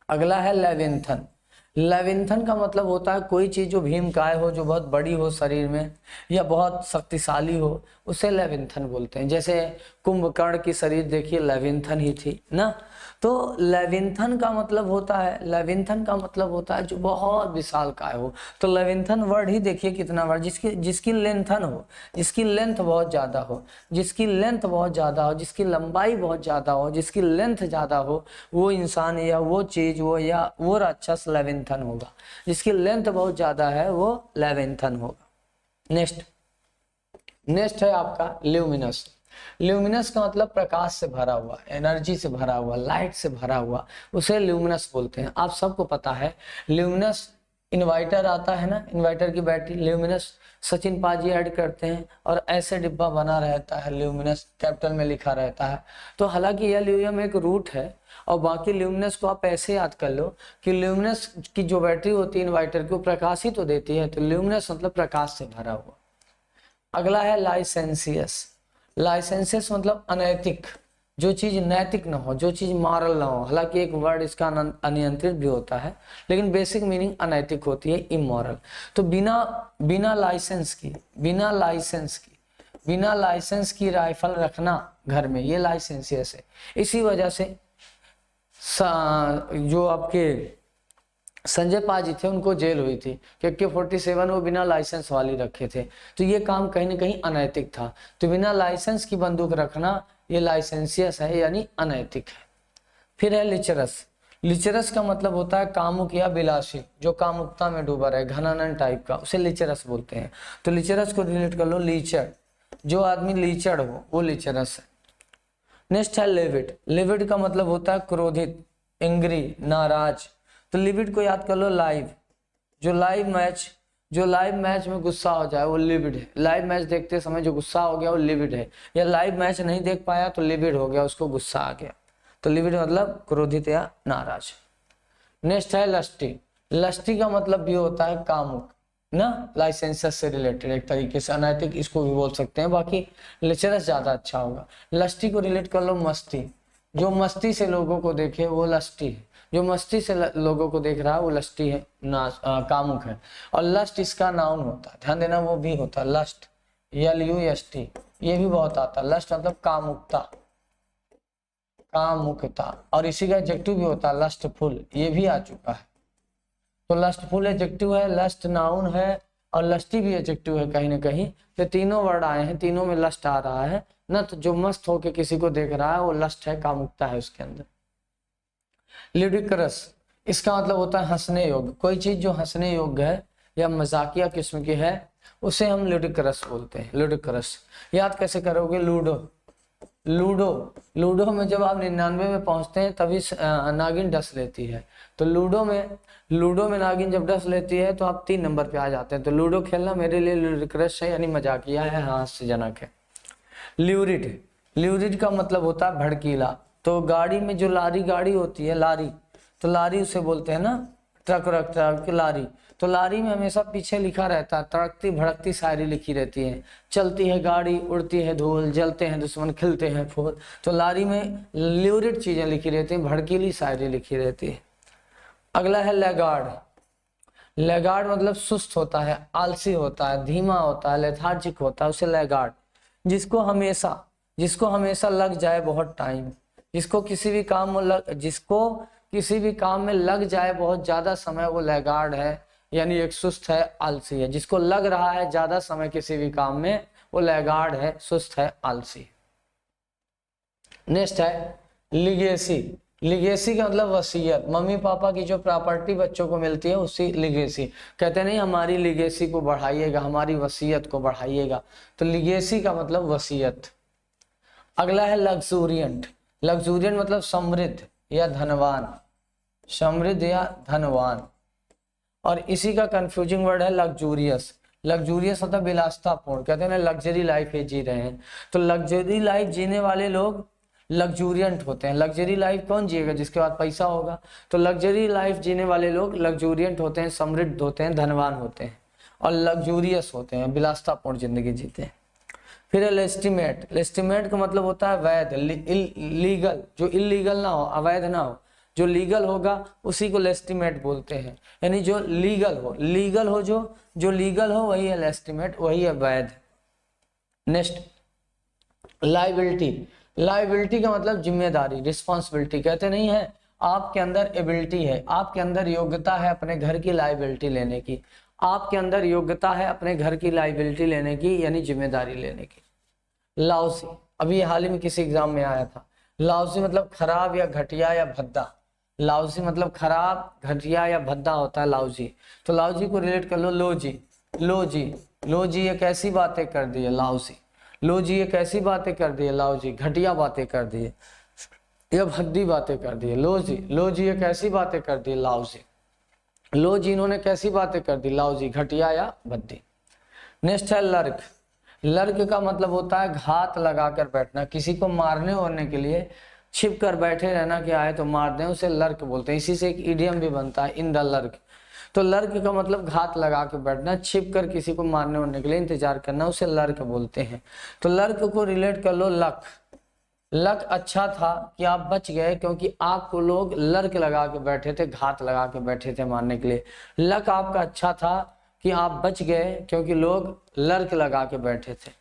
अगला है लेविंथन। लेविंथन का मतलब होता है कोई चीज जो भीमकाय हो, जो बहुत बड़ी हो शरीर में या बहुत शक्तिशाली हो, उसे लेविंथन बोलते हैं। जैसे कुंभकर्ण की शरीर देखिए लेविंथन ही थी ना। तो लेविंथन का मतलब होता है, लेविंथन का मतलब होता है जो बहुत विशालकाय हो। तो लेविंथन वर्ड ही देखिए कितना वर्ड, जिसकी लेंथन हो, जिसकी लेंथ बहुत ज्यादा हो, जिसकी लेंथ बहुत ज्यादा हो, जिसकी लंबाई बहुत ज्यादा हो, जिसकी लेंथ ज्यादा हो, वो इंसान या वो चीज वो राक्षस लेविंथन होगा। जिसकी लेंथ बहुत ज्यादा है वो लेविंथन होगा। नेक्स्ट है आपका ल्यूमिनस। ल्यूमिनस का मतलब प्रकाश से भरा हुआ, एनर्जी से भरा हुआ, लाइट से भरा हुआ, उसे ल्यूमिनस बोलते हैं। आप सबको पता है ल्यूमिनस इन्वर्टर आता है ना, इन्वर्टर की बैटरी ल्यूमिनस सचिन पाजी ऐड करते हैं और ऐसे डिब्बा बना रहता है, ल्यूमिनस कैपिटल में लिखा रहता है। तो हालांकि यह ल्यूमियम एक रूट है और बाकी ल्यूमिनस को आप ऐसे याद कर लो कि ल्यूमिनस की जो बैटरी होती है इन्वर्टर की, वो प्रकाश ही तो देती है। तो ल्यूमिनस मतलब प्रकाश से भरा हुआ। अगला है लाइसेंसियस। लाइसेंसियस मतलब अनैतिक, जो चीज नैतिक ना हो, जो चीज मॉरल ना हो। हालांकि एक वर्ड इसका अनियंत्रित भी होता है, लेकिन बेसिक मीनिंग अनैतिक होती है, इमोरल। तो बिना लाइसेंस की राइफल रखना घर में, ये लाइसेंसियस है। इसी वजह से जो आपके संजय पाजी थे उनको जेल हुई थी क्योंकि 47 वो बिना लाइसेंस वाली रखे थे। तो ये काम कहीं ना कहीं अनैतिक था। तो बिना लाइसेंस की बंदूक रखना ये लाइसेंसियस है, यानी अनैतिक है। फिर है लिचरस। लिचरस का मतलब होता है कामुक या बिलासी, जो कामुकता में डूबा रहे, घनानन टाइप का, उसे लिचरस बोलते हैं। तो लिचरस को रिलेट कर लो लीचड़, जो आदमी लीचड़ हो वो लिचरस है। नेक्स्ट है लिविड। लिविड का मतलब होता है क्रोधित, एंग्री, नाराज। तो लिविड को याद कर लो लाइव, जो लाइव मैच में गुस्सा हो जाए वो लिविड है। लाइव मैच देखते समय जो गुस्सा हो गया वो लिविड है, या लाइव मैच नहीं देख पाया तो लिविड हो गया, उसको गुस्सा आ गया। तो लिविड मतलब क्रोधित या नाराज। नेक्स्ट है लस्टी। लस्टी का मतलब भी होता है कामुक ना, लाइसेंसेस से रिलेटेड, एक तरीके से अनैतिक इसको भी बोल सकते हैं, बाकी लेक्चरस ज्यादा अच्छा होगा। लस्टी को रिलेट कर लो मस्ती, जो मस्ती से लोगों को देखे वो लस्टी है, जो मस्ती से लोगों को देख रहा है वो लस्टी है, कामुक है। और लस्ट इसका नाउन होता है, ध्यान देना, वो भी होता है लस्ट, LUST, ये भी बहुत आता है। लस्ट मतलब कामुकता। और इसी का एडजेक्टिव भी होता है लस्टफुल, ये भी आ चुका है। तो लस्टफुल एडजेक्टिव है, लस्ट नाउन है और लस्टी भी एडजेक्टिव है कहीं ना कहीं। तो तीनों वर्ड आए हैं, तीनों में लस्ट आ रहा है ना। तो जो मस्त होके किसी को देख रहा है वो लस्ट है, कामुकता है उसके अंदर। लिडिकरस, इसका मतलब होता है हंसने योग्य, कोई चीज जो हंसने योग्य है या मजाकिया किस्म की है उसे हम लिडिकरस बोलते हैं। लिडिकरस याद कैसे करोगे? लूडो, लूडो, लूडो में जब आप 99 में पहुंचते हैं तभी नागिन डस लेती है। तो लूडो में नागिन जब डस लेती है तो आप 3 नंबर पे आ जाते हैं। तो लूडो खेलना मेरे लिए ludicrous है, यानी मजाकिया है, हास्यजनक है। ल्यूरिड, ल्यूरिड का मतलब होता है भड़कीला। तो गाड़ी में जो लारी गाड़ी होती है, लारी, तो लारी उसे बोलते हैं ना, ट्रक लारी। तो लारी में हमेशा पीछे लिखा रहता है, तड़कती भड़कती शायरी लिखी रहती है, चलती है गाड़ी, उड़ती है धूल, जलते हैं दुश्मन, खिलते हैं फूल। तो लारी में ल्यूरिड चीजें लिखी रहती हैं, भड़कीली शायरी लिखी रहती है। अगला है लैगार्ड। लैगार्ड मतलब सुस्त होता है, आलसी होता है, धीमा होता है, लेथार्जिक होता है, उसे लैगार्ड। जिसको हमेशा लग जाए बहुत टाइम, जिसको किसी भी काम में लग जाए बहुत ज्यादा समय, वो लैगार्ड है, यानी एक सुस्त है, आलसी है। जिसको लग रहा है ज्यादा समय किसी भी काम में, वो लैगार्ड है, सुस्त है, आलसी। नेक्स्ट है लिगेसी। लिगेसी का मतलब वसीयत। मम्मी पापा की जो प्रॉपर्टी बच्चों को मिलती है उसी लिगेसी कहते नहीं, हमारी लिगेसी को बढ़ाइएगा, हमारी वसीयत को बढ़ाइएगा। तो लिगेसी का मतलब वसीयत। अगला है लग्जूरियंट। लग्जूरियंट मतलब समृद्ध या धनवान, समृद्ध या धनवान। और इसी का कंफ्यूजिंग वर्ड है लग्जूरियस। लग्जूरियस मतलब विलासितापूर्ण, कहते हैं लग्जरी लाइफ जी रहे हैं। तो लग्जरी लाइफ जीने वाले लोग लग्जूरियंट होते हैं। लग्जरी लाइफ कौन जिएगा? जिसके पास पैसा होगा। तो लग्जरी लाइफ जीने वाले लोग लग्जूरियंट होते हैं, समृद्ध होते हैं, धनवान होते हैं और लग्जूरियस होते हैं, विलासितापूर्ण जिंदगी जीते हैं। फिर है लेस्टिमेट। लेस्टिमेट का मतलब होता है वैध, लीगल, जो इलीगल ना हो, अवैध ना हो, जो लीगल होगा उसी को लेस्टिमेट बोलते हैं। यानी जो लीगल हो, जो लीगल हो वही है लेस्टिमेट, वही है वैध। Next liability. लाइबिलिटी का मतलब जिम्मेदारी, रिस्पॉन्सिबिलिटी। कहते नहीं है आपके अंदर एबिलिटी है, आपके अंदर योग्यता है अपने घर की लाइबिलिटी लेने की, आपके अंदर योग्यता है अपने घर की लाइबिलिटी लेने की, यानी जिम्मेदारी लेने की। लाउसी, अभी हाल ही में किसी एग्जाम में आया था। लाउसी मतलब खराब या घटिया या भद्दा। लाउसी मतलब खराब, घटिया या भद्दा होता है लाउजी। तो लाउजी को रिलेट कर लो लोजी। लोजी ये कैसी बातें कर दी है लाउसी। लोजी ये कैसी बातें कर दी है लाउजी, घटिया बातें कर दी है या भद्दी बातें कर दी है लोजी ये कैसी बातें कर दी है लाउजी। लोजी इन्होंने कैसी बातें कर दी लाउजी, घटिया या भद्दी। नेक्स्ट है लर्क। लर्क का मतलब होता है घात लगाकर बैठना, किसी को मारने होने के लिए छिप कर बैठे रहना कि आए तो मार दें, उसे लर्क बोलते हैं। इसी से एक इडियम भी बनता है, इन द लर्क। तो लर्क का मतलब घात लगा के बैठना, छिप कर किसी को मारने होने के लिए इंतजार करना, उसे लर्क बोलते हैं। तो लर्क को रिलेट कर लो लक। लक अच्छा था कि आप बच गए, क्योंकि आपको लोग लर्क लगा के बैठे थे, घात लगा के बैठे थे मारने के लिए। लक आपका अच्छा था कि आप बच गए, क्योंकि लोग लर्क लगा के बैठे थे।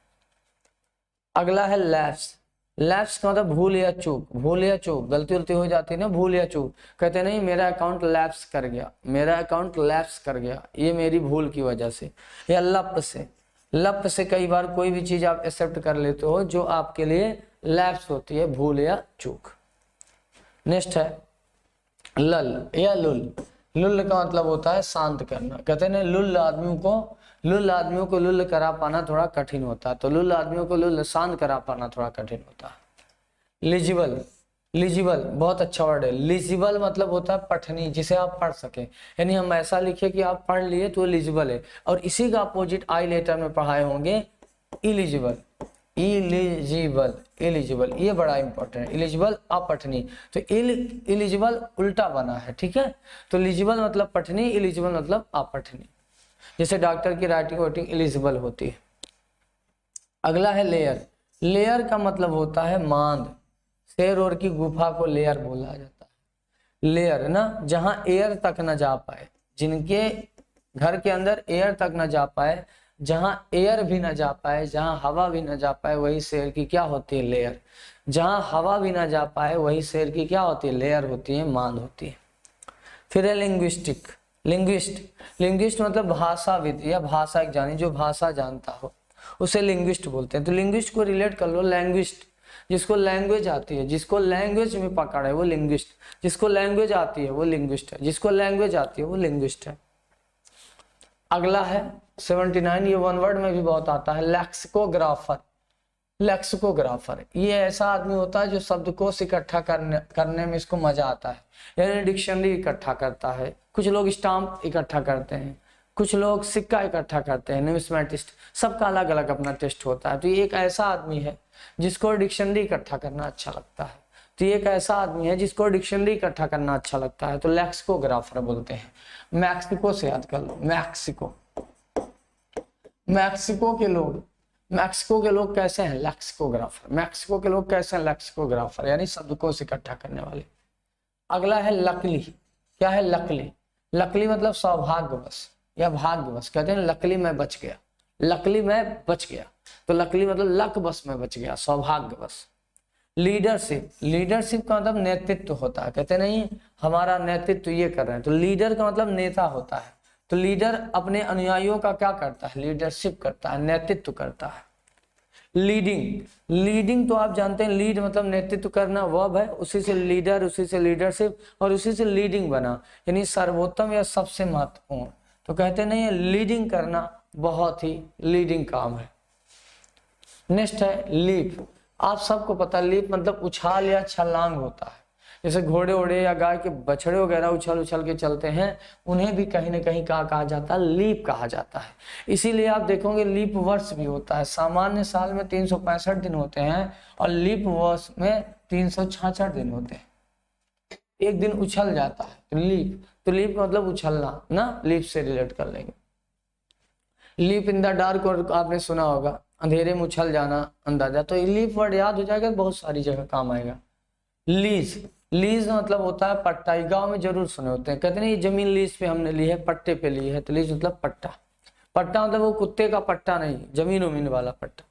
अगला है लैप्स। लैप्स का मतलब भूल या चूक। भूल या चूक, गलती उलती हो जाती है ना, भूल या चूक। कहते नहीं मेरा अकाउंट लैप्स कर गया, मेरा अकाउंट लैप्स कर गया, ये मेरी भूल की वजह से। या लप से, लप से कई बार कोई भी चीज आप एक्सेप्ट कर लेते हो जो आपके लिए लैप्स होती है, भूल या चूक। नेक्स्ट है लल या लुल। लुल का मतलब होता है शांत करना। कहते हैं लुल आदमियों को लुल करा पाना थोड़ा कठिन होता है। तो लुल आदमियों को लुल शांत करा पाना थोड़ा कठिन होता है। लिजिबल, लिजिबल बहुत अच्छा वर्ड है। लिजिबल मतलब होता है पठनी, जिसे आप पढ़ सके, यानी हम ऐसा लिखे कि आप पढ़ लिए तो लिजिबल है। और इसी का अपोजिट आई लेटर में पढ़ाए होंगे इलिजिबल। इलिजिबल, इलिजिबल ये बड़ा इंपॉर्टेंट है। इलिजिबल अपठनी, तो इलिजिबल उल्टा बना है, ठीक है। तो लिजिबल मतलब पठनी, इलिजिबल मतलब अपठनी। जैसे डॉक्टर की राइटिंग वाइटिंग इलिजिबल होती है। अगला है लेयर। लेयर का मतलब होता है मांद। शेर और की गुफा को लेयर बोला जाता है। लेयर ना, जहां एयर तक न जा पाए, जिनके घर के अंदर एयर तक न जा पाए, जहां एयर भी न जा पाए, जहां हवा भी न जा पाए, वही शेर की क्या होती है? लेयर। जहां हवा भी न जा पाए वही शेर की क्या होती है? लेयर होती है, मांद होती है। फिर है लिंग्विस्टिक। लिंग्विस्ट मतलब भाषाविद या भाषा ज्ञानी, जो भाषा जानता हो उसे लिंग्विस्ट बोलते हैं। तो लिंग्विस्ट को रिलेट कर लो लैंग्विस्ट। जिसको लैंग्वेज आती है, जिसको लैंग्वेज में पकड़ है वो लिंग्विस्ट, जिसको लैंग्वेज आती है वो लिंग्विस्ट है, जिसको लैंग्वेज आती है वो लिंग्विस्ट है। अगला है 79, ये वन वर्ड में भी बहुत आता है, लैक्सिकोग्राफर। लेक्सिकोग्राफर, ये ऐसा आदमी होता है जो शब्दकोश इकट्ठा करने में इसको मजा आता है, यानी डिक्शनरी इकट्ठा करता है। कुछ लोग स्टाम्प इकट्ठा करते हैं, कुछ लोग सिक्का इकट्ठा करते हैं, न्यूमिस्मेटिस्ट, सबका अलग अलग अपना टेस्ट होता है। तो ये एक ऐसा आदमी है जिसको डिक्शनरी इकट्ठा करना अच्छा लगता है। तो ये एक ऐसा आदमी है जिसको डिक्शनरी इकट्ठा करना अच्छा लगता है, तो लेक्सिकोग्राफर बोलते हैं। मैक्सिको से याद कर लो, मैक्सिको। मैक्सिको के लोग कैसे हैं? लेक्सिकोग्राफर। मैक्सिको के लोग कैसे हैं? लेक्सिकोग्राफर, यानी शब्दकोश इकट्ठा करने वाले। अगला है लकली। क्या है? लकली। लकली मतलब सौभाग्यवश या भाग्यवश, कहते हैं लकली मैं बच गया, लकली मैं बच गया। तो लकली मतलब लक बस में बच गया, सौभाग्यवश। लीडरशिप, लीडरशिप का मतलब नेतृत्व होता है, कहते नहीं हमारा नेतृत्व ये कर रहे हैं। तो लीडर का मतलब नेता होता है। तो लीडर अपने अनुयायियों का क्या करता है? लीडरशिप करता है, नेतृत्व करता है। लीडिंग, लीडिंग तो आप जानते हैं, लीड मतलब नेतृत्व करना, वर्ब है, उसी से लीडर, उसी से लीडरशिप और उसी से लीडिंग बना, यानी सर्वोत्तम या सबसे महत्वपूर्ण। तो कहते नहीं है लीडिंग करना बहुत ही लीडिंग काम है। नेक्स्ट है लीप। आप सबको पता है लीप मतलब उछाल या छलांग होता है। जैसे घोड़े ओड़े या गाय के बछड़े वगैरह उछल उछल के चलते हैं, उन्हें भी कहीं ना कहीं कहा जाता है? लीप कहा जाता है। इसीलिए आप देखोगे लीप वर्ष भी होता है। सामान्य साल में 365 दिन होते हैं और लीप वर्ष में 366 दिन होते हैं। एक दिन उछल जाता है तो लीप। तो लीप मतलब उछलना ना, लीप से रिलेट कर लेंगे। लीप इन द डार्क, और आपने सुना होगा अंधेरे में उछल जाना, अंदाजा। तो लीप वर्ड याद हो जाएगा, बहुत सारी जगह काम आएगा। लीज, लीज मतलब होता है पट्टा। गांव में जरूर सुने होते हैं, कहते नहीं ये जमीन लीज पे हमने ली है, पट्टे पे ली है। तो लीज मतलब पट्टा। पट्टा मतलब वो कुत्ते का पट्टा नहीं, जमीन उमीन वाला पट्टा।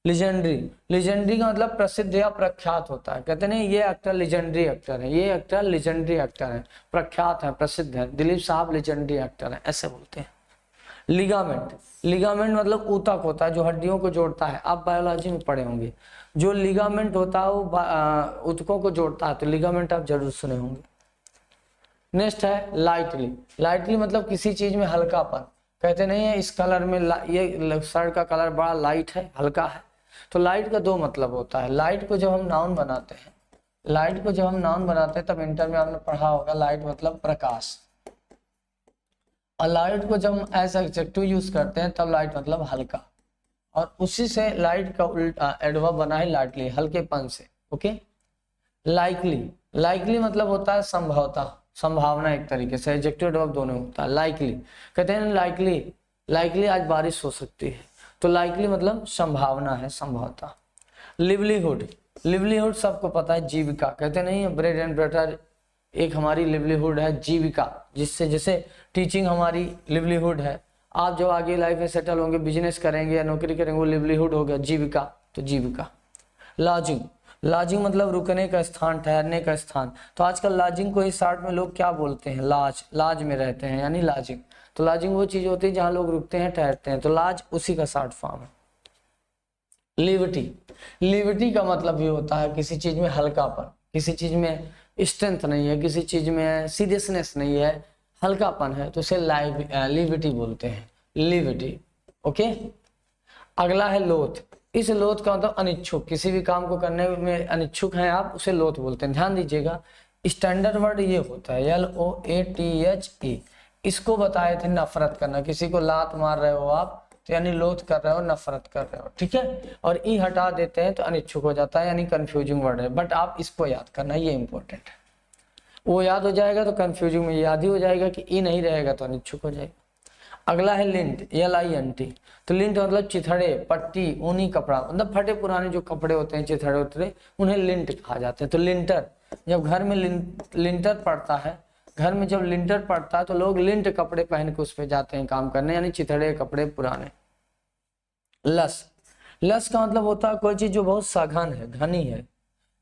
लिजेंडरी, लिजेंडरी का मतलब प्रसिद्ध या प्रख्यात होता है, कहते नहीं ये एक्टर लिजेंडरी एक्टर है, ये एक्टर लिजेंडरी एक्टर है, प्रख्यात है, प्रसिद्ध है, दिलीप साहब लिजेंडरी एक्टर है, ऐसे बोलते हैं। लिगामेंट, लिगामेंट मतलब ऊतक होता है जो हड्डियों को जोड़ता है। आप बायोलॉजी में पढ़े होंगे, जो लिगामेंट होता है वो ऊतकों को जोड़ता है, तो लिगामेंट आप जरूर सुने होंगे। नेक्स्ट है लाइटली। लाइटली मतलब किसी चीज में हल्कापन, कहते नहीं है इस कलर में ये शर्ट का कलर बड़ा लाइट है, हल्का है। तो लाइट का दो मतलब होता है। लाइट को जब हम नाउन बनाते हैं, लाइट को जब हम नाउन बनाते हैं तब इंटर में आपने पढ़ा होगा, लाइट मतलब प्रकाश। और लाइट को जब हम एज एडजेक्टिव यूज करते हैं तब लाइट मतलब हल्का, और उसी से लाइट का उल्टा एडवर्ब बना है लाइटली, हल्केपन से। ओके। लाइकली, लाइकली मतलब होता है संभवतः, संभावना एक तरीके से, एडजेक्टिव एडवर्ब दोनों होता है। लाइकली, कहते हैं लाइकली, लाइकली आज बारिश हो सकती है, तो लाइकली मतलब संभावना है, संभवतः। लिवलीहुड, लिवलीहुड सबको पता है जीविका, कहते नहीं है ब्रेड एंड बटर एक हमारी लिवलीहुड है, जीविका, जिससे जैसे टीचिंग हमारी लिवलीहुड है। आप जब आगे लाइफ में सेटल होंगे, बिजनेस करेंगे या नौकरी करेंगे, वो लिवलीहुड हो गया, जीविका, तो जीविका। लॉजिंग, लॉजिंग मतलब रुकने का स्थान, ठहरने का स्थान। तो आजकल लॉजिंग को ही शॉर्ट में लोग क्या बोलते हैं? लॉज, लॉज में रहते हैं यानी लॉजिंग। तो लॉजिंग वो चीज होती है जहाँ लोग रुकते हैं, ठहरते हैं, तो लॉज उसी का शॉर्ट फॉर्म है। लिबर्टी, लिबर्टी का मतलब भी होता है किसी चीज में हल्कापन, किसी चीज में स्ट्रेंथ नहीं है, किसी चीज में सीरियसनेस नहीं है, हल्कापन है, तो उसे लिबर्टी बोलते हैं, लिबर्टी। ओके। अगला है लोथ। इस लोथ का मतलब अनिच्छुक, किसी भी काम को करने में अनिच्छुक हैं आप, उसे लोथ बोलते हैं। ध्यान दीजिएगा, स्टैंडर्ड वर्ड ये होता है LOATHE। इसको बताए थे नफरत करना, किसी को लात मार रहे हो आप तो यानी लोथ कर रहे हो, नफरत कर रहे हो, ठीक है। और ई हटा देते हैं तो अनिच्छुक हो जाता है, यानी कंफ्यूजिंग वर्ड है, बट आप इसको याद करना, ये इंपॉर्टेंट है। वो याद हो जाएगा तो कंफ्यूजिंग में याद ही हो जाएगा कि ई नहीं रहेगा तो अनिच्छुक हो जाएगा। अगला है लिंट, LINT। तो लिंट मतलब चिथड़े, पट्टी, ऊनी कपड़ा, मतलब फटे पुराने जो कपड़े होते हैं, चिथड़े उतरे, उन्हें लिंट कहा जाता है। तो लिंटर, जब घर में लिंटर पड़ता है, घर में जब लिंटर पड़ता है तो लोग लिंट कपड़े पहन के उस पर जाते हैं काम करने, यानी चिथड़े कपड़े पुराने। लस, लस का मतलब होता है कोई चीज जो बहुत सघन है, घनी है,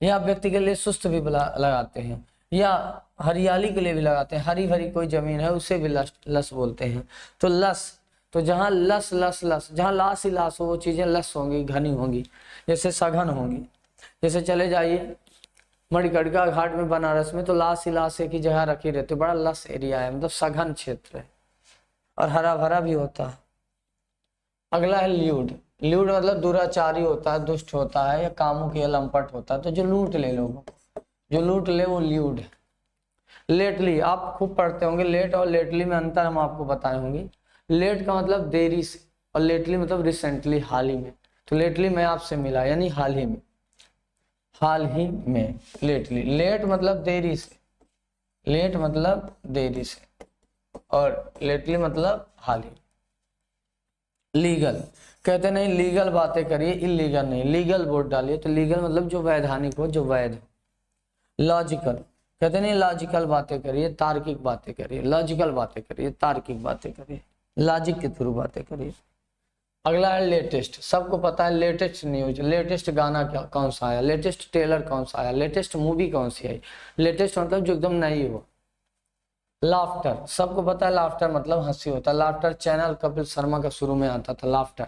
या व्यक्ति के लिए सुस्त भी लगाते हैं, या हरियाली के लिए भी लगाते हैं, हरी भरी कोई जमीन है उसे भी लस बोलते हैं। तो लस, तो जहाँ लस लस लस, जहाँ लाश ही लाश हो वो चीजें लस होंगी, घनी होंगी, जैसे सघन होंगी। जैसे चले जाइए मणिकर्णिका घाट में बनारस में, तो लाश ही लाश एक ही जगह रखी रहती, बड़ा लस एरिया है, मतलब सघन क्षेत्र है और हरा भरा भी होता है। अगला है ल्यूड। ल्यूड मतलब दुराचारी होता है, दुष्ट होता है या कामों की लंपट होता है, तो जो लूट ले लोगों को, जो लूट ले वो ल्यूड है। लेटली आप खूब पढ़ते होंगे, लेट और लेटली में अंतर हम आपको बताए होंगे। लेट का मतलब देरी से और लेटली मतलब रिसेंटली, हाल ही में। तो लेटली मैं आपसे मिला यानी हाल ही में, हाल ही में लेटली। लेट मतलब देरी से, लेट मतलब देरी से और लेटली मतलब हाल ही। लीगल कहते नहीं, लीगल बातें करिए, इलीगल नहीं, लीगल वोट डालिए। तो लीगल मतलब जो वैधानिक हो, जो वैध हो। लॉजिकल कहते नहीं, लॉजिकल बातें करिए, तार्किक बातें करिए, लॉजिकल बातें करिए, तार्किक बातें करिए, लॉजिक के थ्रू बातें करिए। अगला है लेटेस्ट। सबको पता है लेटेस्ट न्यूज, लेटेस्ट गाना क्या कौन सा आया, लेटेस्ट ट्रेलर कौन सा आया, लेटेस्ट मूवी कौन सी आई। लेटेस्ट मतलब जो एकदम नई हो। लाफ्टर सबको पता है, लाफ्टर मतलब हंसी होता है। लाफ्टर चैनल कपिल शर्मा का शुरू में आता था लाफ्टर।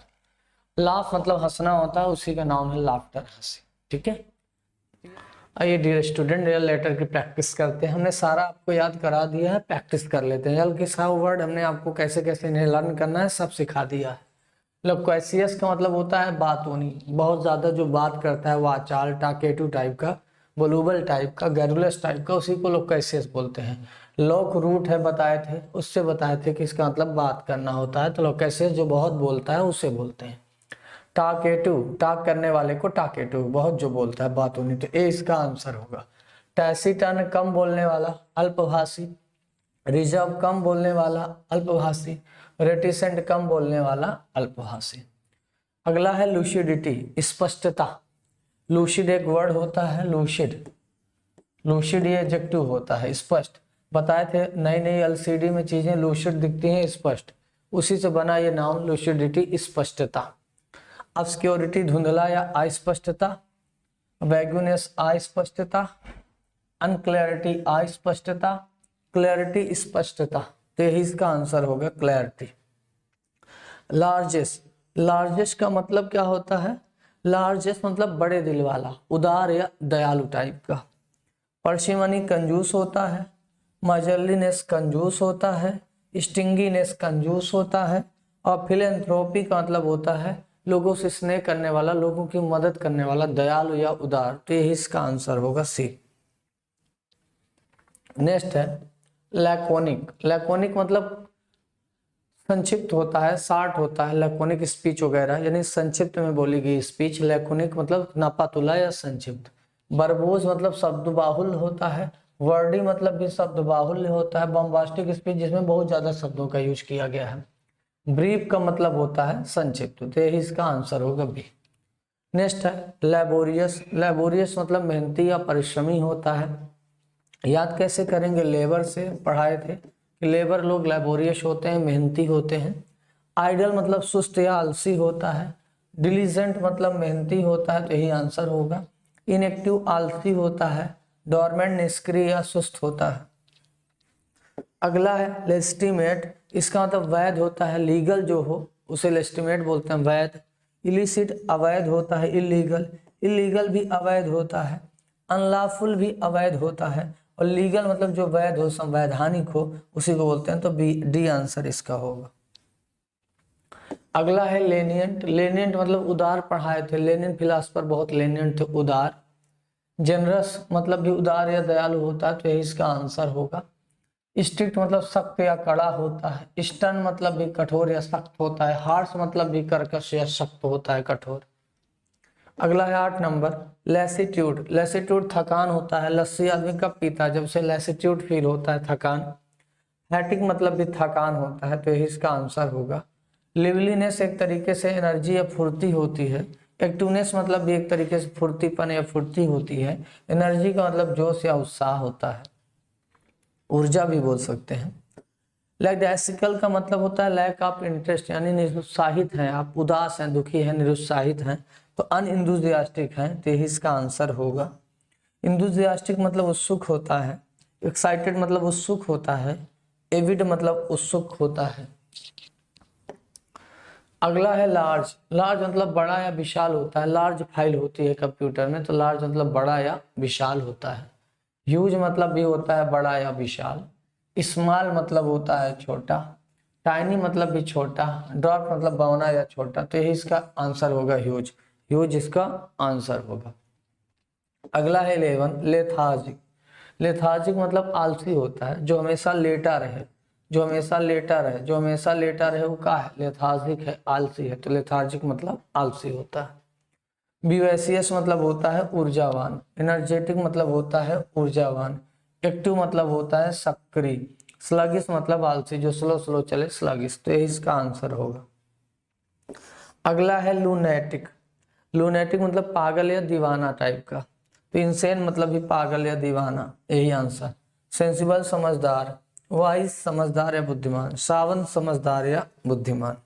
लाफ मतलब हंसना होता है, उसी का नाम है लाफ्टर, हंसी। ठीक है, आइए डियर स्टूडेंट, डियर लेटर की प्रैक्टिस करते हैं। हमने सारा आपको याद करा दिया है, प्रैक्टिस कर लेते हैं। हल्के सा वर्ड हमने आपको कैसे कैसे इन्हें लर्न करना है सब सिखा दिया है। लोक्वेसियस का मतलब होता है बातूनी, बहुत ज्यादा जो बात करता है, वाचाल, टाकेटू टाइप का, वोलुबल टाइप का, गैरुलस टाइप का, उसी को लोक्वेसियस बोलते हैं। लोक रूट है बताए थे, उससे बताए थे कि इसका मतलब बात करना होता है। तो लोक्वेसियस जो बहुत बोलता है उसे बोलते हैं। टाकेटू, टाक करने वाले को टाकेटू, बहुत जो बोलता है बातूनी, तो ए इसका आंसर होगा। टैसिटर्न कम बोलने वाला, अल्पभाषी। रिजर्व कम बोलने वाला, अल्पभाषी। रेटिसेंट कम बोलने वाला, अल्पभाषी। अगला है लूसिडिटी, स्पष्टता। लूसिड एक वर्ड होता है, लूसिड, लूसिड ये एडजेक्टिव होता है, स्पष्ट। बताए थे नई नई एलसीडी में चीजें लूसिड दिखती हैं, स्पष्ट, उसी से बना ये नाम लूसिडिटी, स्पष्टता। ऑब्स्क्योरिटी धुंधला या अस्पष्टता। वैगुनेस अस्पष्टता। अनक्लैरिटी अस्पष्टता। क्लैरिटी स्पष्टता। तो यही इसका आंसर होगा, क्लैरिटी। लार्जेस्ट, लार्जेस्ट का मतलब क्या होता है? लार्जेस्ट मतलब बड़े दिल वाला, उदार या दयालु टाइप का। पर्सिमनी कंजूस होता है। मजलीनेस कंजूस होता है। स्टिंगीनेस कंजूस होता है। और फिलेंथ्रोपी का मतलब होता है लोगों से स्नेह करने वाला, लोगों की मदद करने वाला, दयालु या उदार। तो यही इसका आंसर होगा, सी। नेक्स्ट है लैकोनिक। लैकोनिक मतलब संक्षिप्त होता है, शार्ट होता है, लैकोनिक स्पीच वगैरह, यानी संक्षिप्त में बोली गई स्पीच। लैकोनिक मतलब नापातुला या संक्षिप्त। बर्बोज मतलब शब्द बाहुल्य होता है। वर्डी मतलब भी शब्द बाहुल्य होता है। बम्बास्टिक स्पीच जिसमें बहुत ज्यादा शब्दों का यूज किया गया है। ब्रीफ का मतलब होता है संक्षिप्त, तो यही इसका आंसर होगा, बी। नेक्स्ट है लेबोरियस। लेबोरियस मतलब मेहनती या परिश्रमी होता है। याद कैसे करेंगे? लेबर से पढ़ाए थे कि लेबर लोग लेबोरियस होते हैं, मेहनती होते हैं। आइडल मतलब सुस्त या आलसी होता है। डिलीजेंट मतलब मेहनती होता है, तो यही आंसर होगा। इनएक्टिव आलसी होता है। डोरमेंट निष्क्रिय या सुस्त होता है। अगला है लेस्टिमेट। इसका मतलब वैध होता है, लीगल जो हो उसे लेस्टिमेट बोलते हैं, वैध। इलिसिट अवैध होता है, इलीगल। इलीगल भी अवैध होता है। अनलॉफुल भी अवैध होता है। और लीगल मतलब जो वैध हो, संवैधानिक हो, उसी को बोलते हैं। तो बी, डी आंसर इसका होगा। अगला है लेनियंट। लेनियंट मतलब उदार पढ़ाए थे। लेनियन फिलासफर बहुत लेनियंट थे, उदार। जेनरस मतलब भी उदार या दयालु होता है, तो यही इसका आंसर होगा। स्ट्रिक्ट मतलब सख्त या कड़ा होता है। स्टर्न मतलब भी कठोर या सख्त होता है। हार्श मतलब भी कर्कश या सख्त होता है, कठोर। अगला है 8 नंबर लैसिट्यूड। लैसिट्यूड थकान होता है। लस्सी आदमी कब पीता है? जब उसे लैसिट्यूड फील होता है, थकान। हैटिक मतलब भी थकान होता है, तो यही इसका आंसर होगा। लिवलीनेस एक तरीके से एनर्जी या फुर्ती होती है। एक्टिवनेस मतलब भी एक तरीके से फुर्तीपन या फुर्ती होती है। एनर्जी का मतलब जोश या उत्साह होता है, ऊर्जा भी बोल सकते हैं। लैक्डाइसिकल का मतलब होता है लैक ऑफ इंटरेस्ट, यानी निरुत्साहित हैं आप, उदास हैं, दुखी हैं, निरुत्साहित हैं। तो अनइंथुसियास्टिक हैं, तो यही इसका आंसर होगा। इंथुसियास्टिक मतलब उत्सुक होता है। एक्साइटेड मतलब उत्सुक होता है। एविड मतलब उत्सुक होता है। अगला है लार्ज। लार्ज मतलब बड़ा या विशाल होता है। लार्ज फाइल होती है कंप्यूटर में, तो लार्ज मतलब बड़ा या विशाल होता है। ह्यूज मतलब भी होता है बड़ा या विशाल। स्मॉल मतलब होता है छोटा। टाइनी मतलब भी छोटा, ड्रॉप मतलब बौना या छोटा, तो यही इसका आंसर होगा ह्यूज। ह्यूज इसका आंसर होगा। अगला है 11 लेथार्जिक। लेथार्जिक मतलब आलसी होता है, जो हमेशा लेटा रहे, जो हमेशा लेटा रहे, जो हमेशा लेटा रहे वो क्या है? लेथार्जिक है, आलसी है। तो लेथार्जिक मतलब आलसी होता है। विवेसियस मतलब होता है ऊर्जावान। एनर्जेटिक मतलब होता है ऊर्जावान। एक्टिव मतलब होता है सक्रिय। स्लगिश मतलब आलसी, जो स्लो स्लो चले, स्लगिश। तो यही इसका आंसर होगा। अगला है लूनेटिक। लूनेटिक मतलब पागल या दीवाना टाइप का। तो इंसेन मतलब भी पागल या दीवाना, यही आंसर। सेंसिबल समझदार, वाइज समझदार या बुद्धिमान, सावंत समझदार या बुद्धिमान।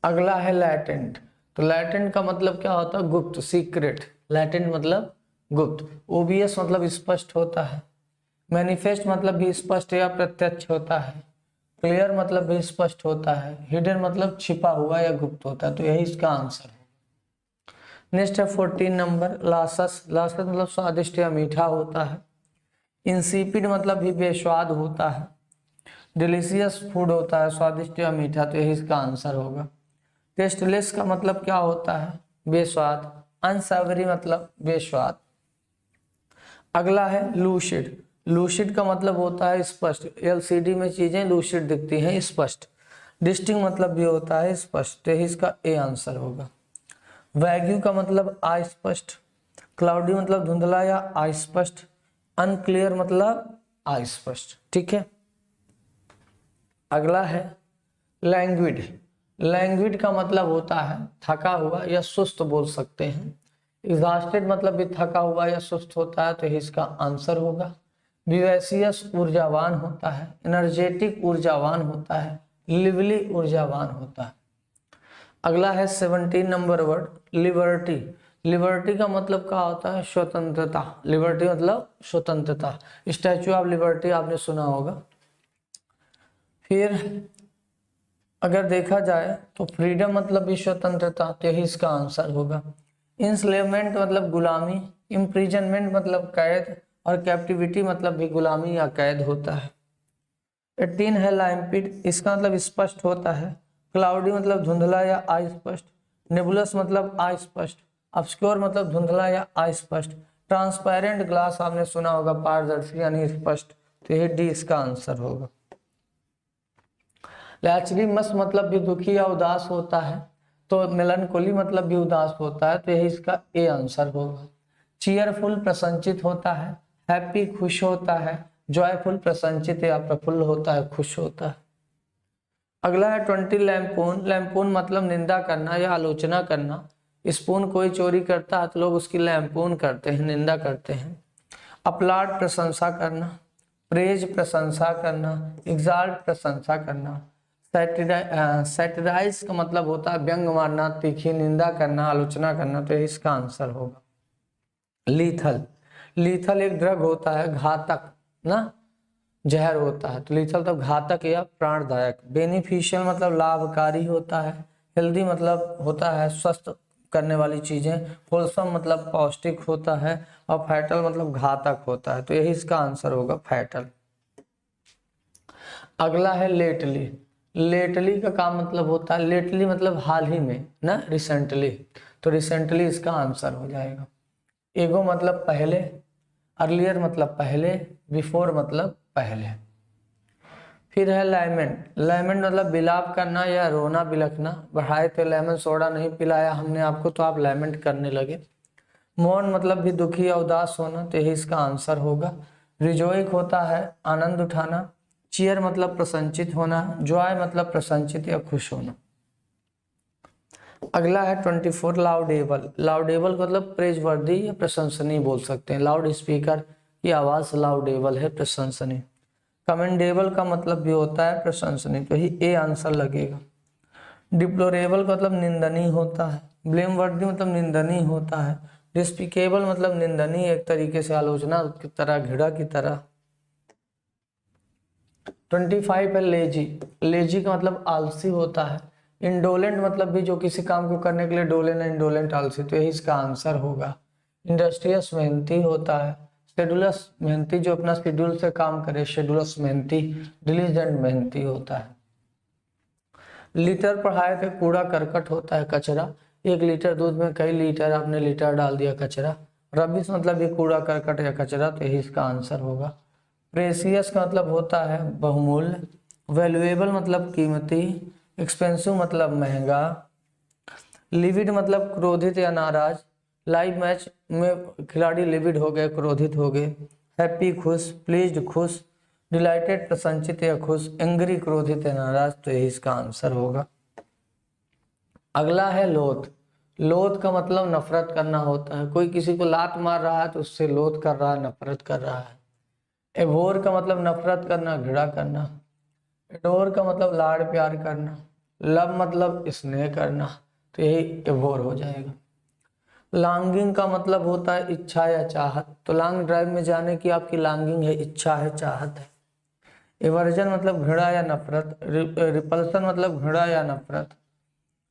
अगला है लैटेंट। तो लैटेंट का मतलब क्या होता है? गुप्त, सीक्रेट। लैटेंट मतलब गुप्त। ओबियस मतलब स्पष्ट होता है। मैनिफेस्ट मतलब भी स्पष्ट या प्रत्यक्ष होता है। क्लियर मतलब भी स्पष्ट होता है। हिडन मतलब छिपा हुआ या गुप्त होता है। तो यही इसका आंसर है। नेक्स्ट है 14 नंबर लासस। लासस मतलब स्वादिष्ट या मीठा होता है। इंसिपिड मतलब भी बेस्वाद होता है। डिलीशियस फूड होता है, स्वादिष्ट या मीठा। तो यही इसका आंसर होगा। टेस्टलेस का मतलब क्या होता है? बेस्वाद। अनसेवरी मतलब बेस्वाद। अगला है लूसिड। लूसिड का मतलब होता है स्पष्ट। एलसीडी में चीजें लूसिड दिखती हैं, स्पष्ट। डिस्टिंक्ट मतलब भी होता है स्पष्ट। तो इसका ए आंसर होगा। वैग्यू का मतलब अस्पष्ट। क्लाउडी मतलब धुंधला या अस्पष्ट। अनक्लियर मतलब अस्पष्ट। ठीक है। अगला है लैंग्विड। लैंग्विड का मतलब होता है थका हुआ या सुस्त, बोल सकते हैं। एग्जॉस्टेड मतलब भी थका हुआ या सुस्त होता है। तो इसका आंसर होगा। विवेसियस ऊर्जावान होता है। एनर्जेटिक ऊर्जावान होता है। लिवली ऊर्जावान होता है। अगला है 17 नंबर वर्ड लिबर्टी। लिबर्टी का मतलब क्या होता है? स्वतंत्रता। लिबर्टी मतलब स्वतंत्रता। स्टैचू ऑफ लिबर्टी आपने सुना होगा। फिर अगर देखा जाए तो फ्रीडम मतलब भी स्वतंत्रता। तो यही इसका आंसर होगा। इंस्लेवमेंट मतलब गुलामी। इम्प्रिजनमेंट मतलब कैद। और कैप्टिविटी मतलब भी गुलामी या कैद होता है। 18 है लाइम्पिड। इसका मतलब स्पष्ट होता है। क्लाउडी मतलब धुंधला या अस्पष्ट। नेबुलस मतलब अस्पष्ट। ऑब्स्क्योर मतलब धुंधला या अस्पष्ट। ट्रांसपेरेंट ग्लास आपने सुना होगा, पारदर्शी यानी स्पष्ट। तो यही डी इसका आंसर होगा। लैचरीमस मतलब भी दुखी या उदास होता है। तो मेलनकोली मतलब भी उदास होता है। तो यही इसका ए आंसर होगा। चीयरफुल प्रसन्नचित होता है। हैप्पी खुश होता है। जॉयफुल प्रसन्नचित या प्रफुल्ल होता है, खुश होता है। अगला है 20 लैम्पून। लैम्पून मतलब निंदा करना या आलोचना करना। स्पून कोई चोरी करता है तो लोग उसकी लैम्पून करते हैं, निंदा करते हैं। अपलाड प्रशंसा करना। प्रेज प्रशंसा करना। एग्जाल्ट प्रशंसा करना। सैटिराइज का मतलब होता है व्यंग मारना, तीखी निंदा करना, आलोचना करना। तो इसका आंसर होगा। लीथल। लीथल एक ड्रग होता है, घातक ना, जहर होता है। तो लीथल तो घातक या प्राणदायक। बेनिफिशियल मतलब लाभकारी होता है। हेल्दी मतलब होता है स्वस्थ करने वाली चीजें। होलसम मतलब पौष्टिक होता है। और फैटल मतलब घातक होता है। तो यही इसका आंसर होगा, फैटल। अगला है लेटली। लेटली का क्या मतलब होता है? लेटली मतलब हाल ही में ना, रिसेंटली। तो रिसेंटली इसका आंसर हो जाएगा। एगो मतलब पहले। अर्लियर मतलब पहले। बिफोर मतलब पहले। फिर है लैमेंट। लैमेंट मतलब विलाप करना या रोना बिलखना। बढ़ाए थे लेमन सोडा नहीं पिलाया हमने आपको तो आप लैमेंट करने लगे। मौन मतलब भी दुखी या उदास होना। तो यही इसका आंसर होगा। रिजोइक होता है आनंद उठाना। चीयर मतलब प्रसन्नचित होना। जॉय मतलब प्रसन्नचित या खुश होना। अगला है 24 लाउडेबल। लाउडेबल मतलब प्रेजवर्दी या प्रशंसनीय बोल सकते हैं। लाउड स्पीकर की आवाज लाउडेबल है, प्रशंसनीय। कमेंडेबल का मतलब भी होता है प्रशंसनीय। तो ही ए आंसर लगेगा। डिप्लोरेबल का मतलब निंदनीय होता है। ब्लेम वर्दी मतलब निंदनीय होता है। डिस्पिकेबल मतलब निंदनीय, एक तरीके से आलोचना की तरह, घृणा की तरह। 25 है लेजी। लेजी का मतलब आलसी होता है। इंडोलेंट मतलब भी जो किसी काम को करने के लिए डोले ना, इंडोलेंट आलसी। तो यही इसका आंसर होगा। इंडस्ट्रियस मेहनती होता है। शेड्यूलस मेहनती, जो अपना शेड्यूल से काम करे, शेड्यूलस मेहनती, डिलीजेंट मेहनती होता है। लीटर पढ़ाए थे, कूड़ा करकट होता है कचरा। 1 लीटर दूध में कई लीटर आपने लीटर डाल दिया कचरा। रबिश मतलब ये कूड़ा करकट या कचरा, तो यही इसका आंसर होगा। प्रेसियस का मतलब होता है बहुमूल्य। वैल्यूएबल मतलब कीमती। एक्सपेंसिव मतलब महंगा। लिविड मतलब क्रोधित या नाराज। लाइव मैच में खिलाड़ी लिविड हो गए, क्रोधित हो गए। हैप्पी खुश, प्लीज्ड खुश, डिलाइटेड प्रसन्नचित या खुश, एंग्री क्रोधित या नाराज, तो यही इसका आंसर होगा। अगला है लोथ। लोथ का मतलब नफरत करना होता है। कोई किसी को लात मार रहा है तो उससे लोथ कर रहा है, नफरत कर रहा है। एवोर का मतलब नफरत करना, घृणा करना। एडोर का मतलब लाड़ प्यार करना। लव मतलब स्नेह करना, तो यही एवोर हो जाएगा। लॉन्गिंग का मतलब होता है इच्छा या चाहत। तो लॉन्ग ड्राइव में जाने की आपकी लॉन्गिंग है, इच्छा है, चाहत है। एवर्जन मतलब घृणा या नफरत। रिपल्सन मतलब घृणा या नफरत।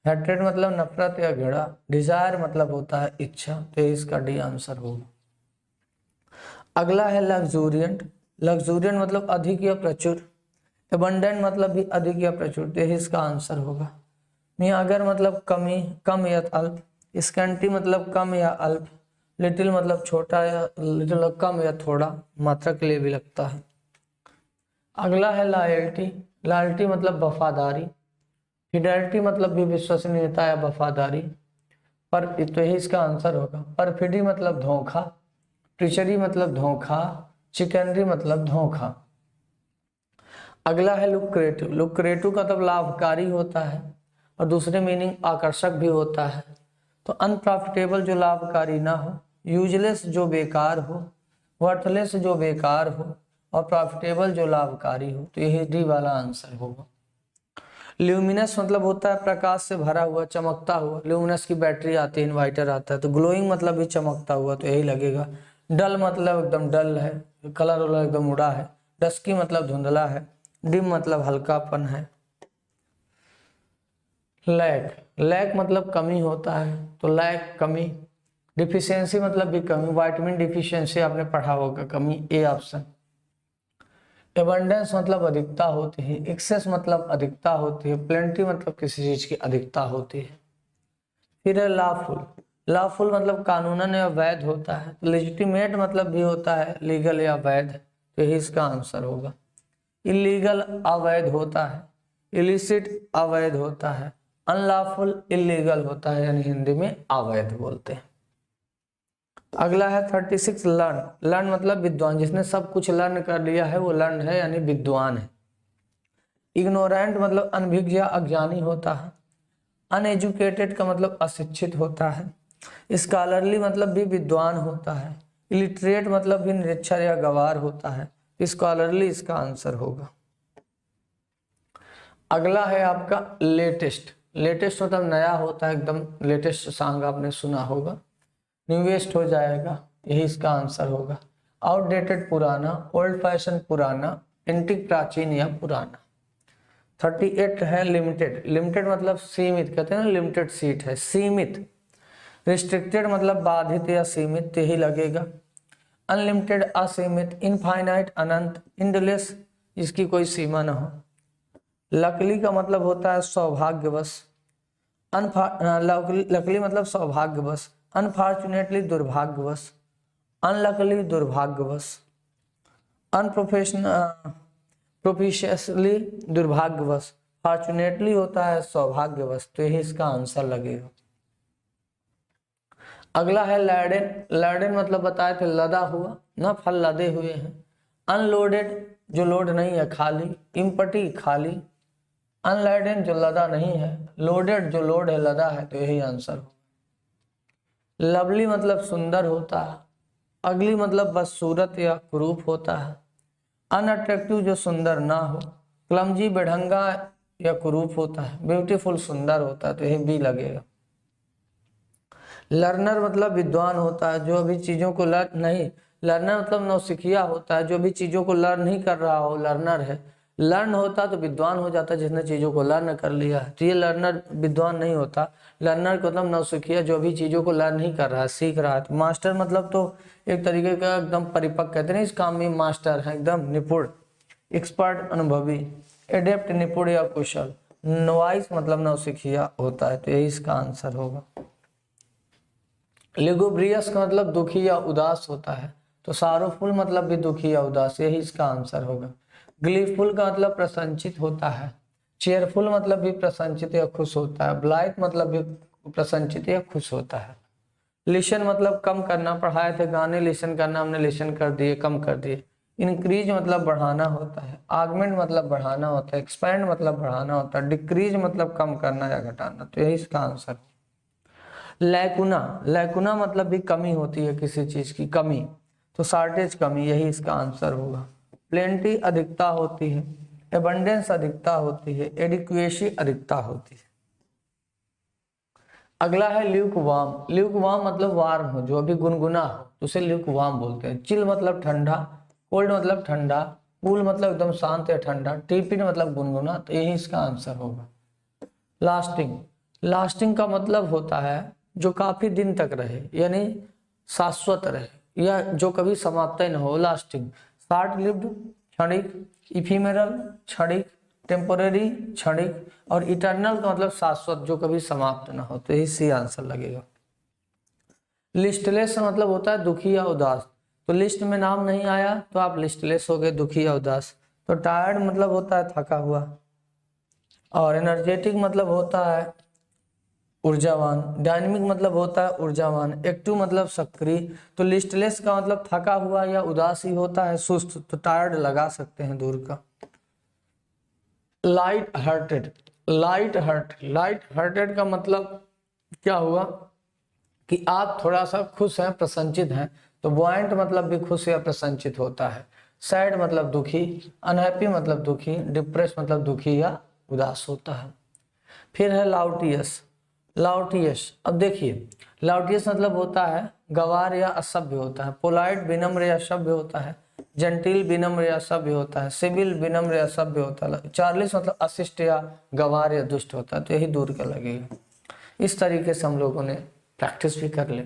हेट्रेड मतलब नफरत या घृणा। डिजायर मतलब होता है इच्छा, तो इसका डी आंसर होगा। अगला है लग्जूरियंट। लग्जूरियंट मतलब अधिक या प्रचुर। एबंडेंट मतलब भी अधिक या प्रचुर, तो इसका आंसर होगा। मियागर मतलब कमी, कम या अल्प। स्कैंटी मतलब कम या अल्प। लिटिल मतलब छोटा या लिटिल, कम या थोड़ा, मात्रा के लिए भी लगता है। अगला है लॉयल्टी। लॉयल्टी मतलब वफादारी। फिडेलिटी मतलब भी विश्वसनीयता या वफादारी। पर तो यही इसका आंसर होगा। परफिडी मतलब धोखा। ट्रिचरी मतलब धोखा। चिकनरी मतलब धोखा। अगला है लुक्रेटिव। लुक्रेटिव का मतलब लाभकारी होता है और दूसरे मीनिंग आकर्षक भी होता है। तो अनप्रॉफिटेबल जो लाभकारी ना हो, यूजलेस जो बेकार हो, वर्थलेस जो बेकार हो, और प्रॉफिटेबल जो लाभकारी हो, तो यही डी वाला आंसर होगा। ल्यूमिनस मतलब होता है प्रकाश से भरा हुआ, चमकता हुआ। ल्यूमिनस की बैटरी आती है, इन्वर्टर आता है। तो ग्लोइंग मतलब भी चमकता हुआ, तो यही लगेगा। डल मतलब एकदम डल है, कलर वाला एकदम उड़ा है। डस्की मतलब धुंधला है। डिम मतलब हल्कापन है। लैक, लैक मतलब कमी होता है, तो लैक कमी। डिफिशियंसी मतलब भी कमी, विटामिन डिफिशियंसी आपने पढ़ा होगा, कमी, ए ऑप्शन। एबंडेंस मतलब अधिकता होती है। एक्सेस मतलब अधिकता होती है। प्लेंटी मतलब किसी चीज की अधिकता होती है। फिर है लॉफुल। लॉफुल मतलब कानूनन या वैध होता है। लेजिटिमेट मतलब भी होता है लीगल या वैध, तो यही इसका आंसर होगा। इलीगल अवैध होता है। इलिसिट अवैध होता है। अनलॉफुल इलीगल होता है, यानी हिंदी में अवैध बोलते हैं। अगला है 36 लर्न। लर्न मतलब विद्वान, जिसने सब कुछ लर्न कर लिया है वो लर्न है, यानी विद्वान है। इग्नोरेंट मतलब अनभिज्ञ या अज्ञानी होता है। अनएजुकेटेड का मतलब अशिक्षित होता है। स्कॉलरली मतलब भी विद्वान होता है। इलिटरेट मतलब भी निरक्षर या गवार होता है। स्कॉलरली इसका आंसर होगा। अगला है आपका लेटेस्ट। लेटेस्ट मतलब नया होता है, एकदम लेटेस्ट सॉन्ग आपने सुना होगा। न्यूएस्ट हो जाएगा, यही इसका आंसर होगा। आउटडेटेड पुराना, ओल्ड फैशन पुराना, एंटीक प्राचीन या पुराना। 38 है लिमिटेड। लिमिटेड मतलब सीमित, कहते हैं ना लिमिटेड सीट है, सीमित। रिस्ट्रिक्टेड मतलब बाधित या सीमित, यही लगेगा। अनलिमिटेड असीमित। इनफाइनाइट अनंत। इंडलेस जिसकी कोई सीमा ना हो। लकली का मतलब होता है सौभाग्यवश। लकली मतलब सौभाग्यवश। अनफॉर्चुनेटली दुर्भाग्यवश। अनलकली दुर्भाग्यवश। अनप्रोफेशनल प्रोफिशियसली दुर्भाग्यवश। फॉर्चुनेटली होता है सौभाग्यवश, तो यही इसका आंसर लगेगा। अगला है लैडेन। लैडेन मतलब बताए थे लदा हुआ, ना फल लदे हुए हैं। अनलोडेड जो लोड नहीं है, खाली। इम्पटी खाली। अनलैडेन जो लदा नहीं है। लोडेड जो लोड है, लदा है, तो यही आंसर हो। लवली मतलब सुंदर होता है। अगली मतलब बदसूरत या कुरूप होता है। अनअट्रैक्टिव जो सुंदर ना हो। क्लमजी बेढंगा या कुरूप होता है। ब्यूटीफुल सुंदर होता है, तो यही बी लगेगा। लर्नर मतलब विद्वान होता है, जो अभी चीजों को लर्न नहीं, लर्नर मतलब नौसिखिया होता है, जो भी चीजों को लर्न नहीं कर रहा हो, लर्नर है। लर्न होता तो विद्वान हो जाता जिसने चीज़ों को लर्न कर लिया है। तो ये लर्नर विद्वान नहीं होता। लर्नर का मतलब नौसिखिया, जो भी चीज़ों को लर्न ही कर रहा है, सीख रहा है। तो मास्टर मतलब तो एक तरीके का एकदम परिपक्व, कहते हैं इस काम में मास्टर है, एकदम निपुण, एक्सपर्ट, अनुभवी, एडेप्ट निपुण या कुशल। नॉइस मतलब नौसिखिया होता है, तो यही इसका आंसर होगा। लिगुब्रियस का मतलब दुखी या उदास होता है, तो सारोफुल मतलब भी दुखी या उदास, यही इसका आंसर होगा। ग्लीफुल का मतलब प्रसन्नचित होता है। चेयरफुल मतलब भी प्रसन्नचित या खुश होता है। ब्लाइथ मतलब भी प्रसन्नचित या खुश होता है। लिसन मतलब कम करना, पढ़ाए थे गाने लिसन करना, हमने लिसन कर दिए, कम कर दिए। इंक्रीज मतलब बढ़ाना होता है। आगमेंट मतलब बढ़ाना होता है। एक्सपैंड मतलब बढ़ाना होता है। डिक्रीज मतलब कम करना या घटाना, तो यही इसका आंसर है। लैकुना, लैकुना मतलब भी कमी होती है, किसी चीज की कमी, तो शॉर्टेज, कमी, यही इसका आंसर होगा। प्लेंटी अधिकता होती है। एबंडेंस अधिकता होती है। एडिक्वेसी अधिकता होती है। अगला है ल्यूकवार्म। ल्यूकवार्म मतलब वार्म हो, जो अभी गुनगुना हो, तो उसे ल्यूकवार्म बोलते हैं। चिल मतलब ठंडा, कोल्ड मतलब ठंडा, कूल मतलब एकदम शांत या ठंडा, टिपिड मतलब गुनगुना, तो यही इसका आंसर होगा। लास्टिंग, लास्टिंग का मतलब होता है जो काफी दिन तक रहे, यानी शाश्वत रहे, या जो कभी समाप्त ही न हो, लास्टिंग। शॉर्ट लिव्ड क्षणिक, इफिमेरल क्षणिक, टेम्पोररी क्षणिक, और इटर्नल का मतलब शाश्वत, जो कभी समाप्त न हो, तो यही सी आंसर लगेगा। लिस्टलेस मतलब होता है दुखी या उदास, तो लिस्ट में नाम नहीं आया तो आप लिस्टलेस हो गए, दुखी या उदास। तो टायर्ड मतलब होता है थका हुआ, और एनर्जेटिक मतलब होता है ऊर्जावान, डायनेमिक मतलब होता है ऊर्जावान, एक्टिव मतलब सक्रिय। तो लिस्टलेस का मतलब थका हुआ या उदास ही होता है, सुस्त, तो टायर्ड लगा सकते हैं दूर का। लाइट हार्टेड, लाइट हार्टेड का मतलब क्या हुआ कि आप थोड़ा सा खुश हैं, प्रसन्नचित हैं, तो बुआइंट मतलब भी खुश या प्रसन्नचित होता है। सैड मतलब दुखी, अनहैप्पी मतलब दुखी, डिप्रेस मतलब दुखी या उदास होता है। फिर है लाउटियस। लाउटियस, अब देखिए, लाउटियस मतलब होता है गवार या असभ्य होता है। पोलाइट विनम्र या सभ्य होता है। जेंटिल विनम्र या सभ्य होता है। सिविल विनम्र या सभ्य होता है। चार्लिस मतलब अशिष्ट या गवार या दुष्ट होता है, तो यही दूर का लगेगा। इस तरीके से हम लोगों ने प्रैक्टिस भी कर ले।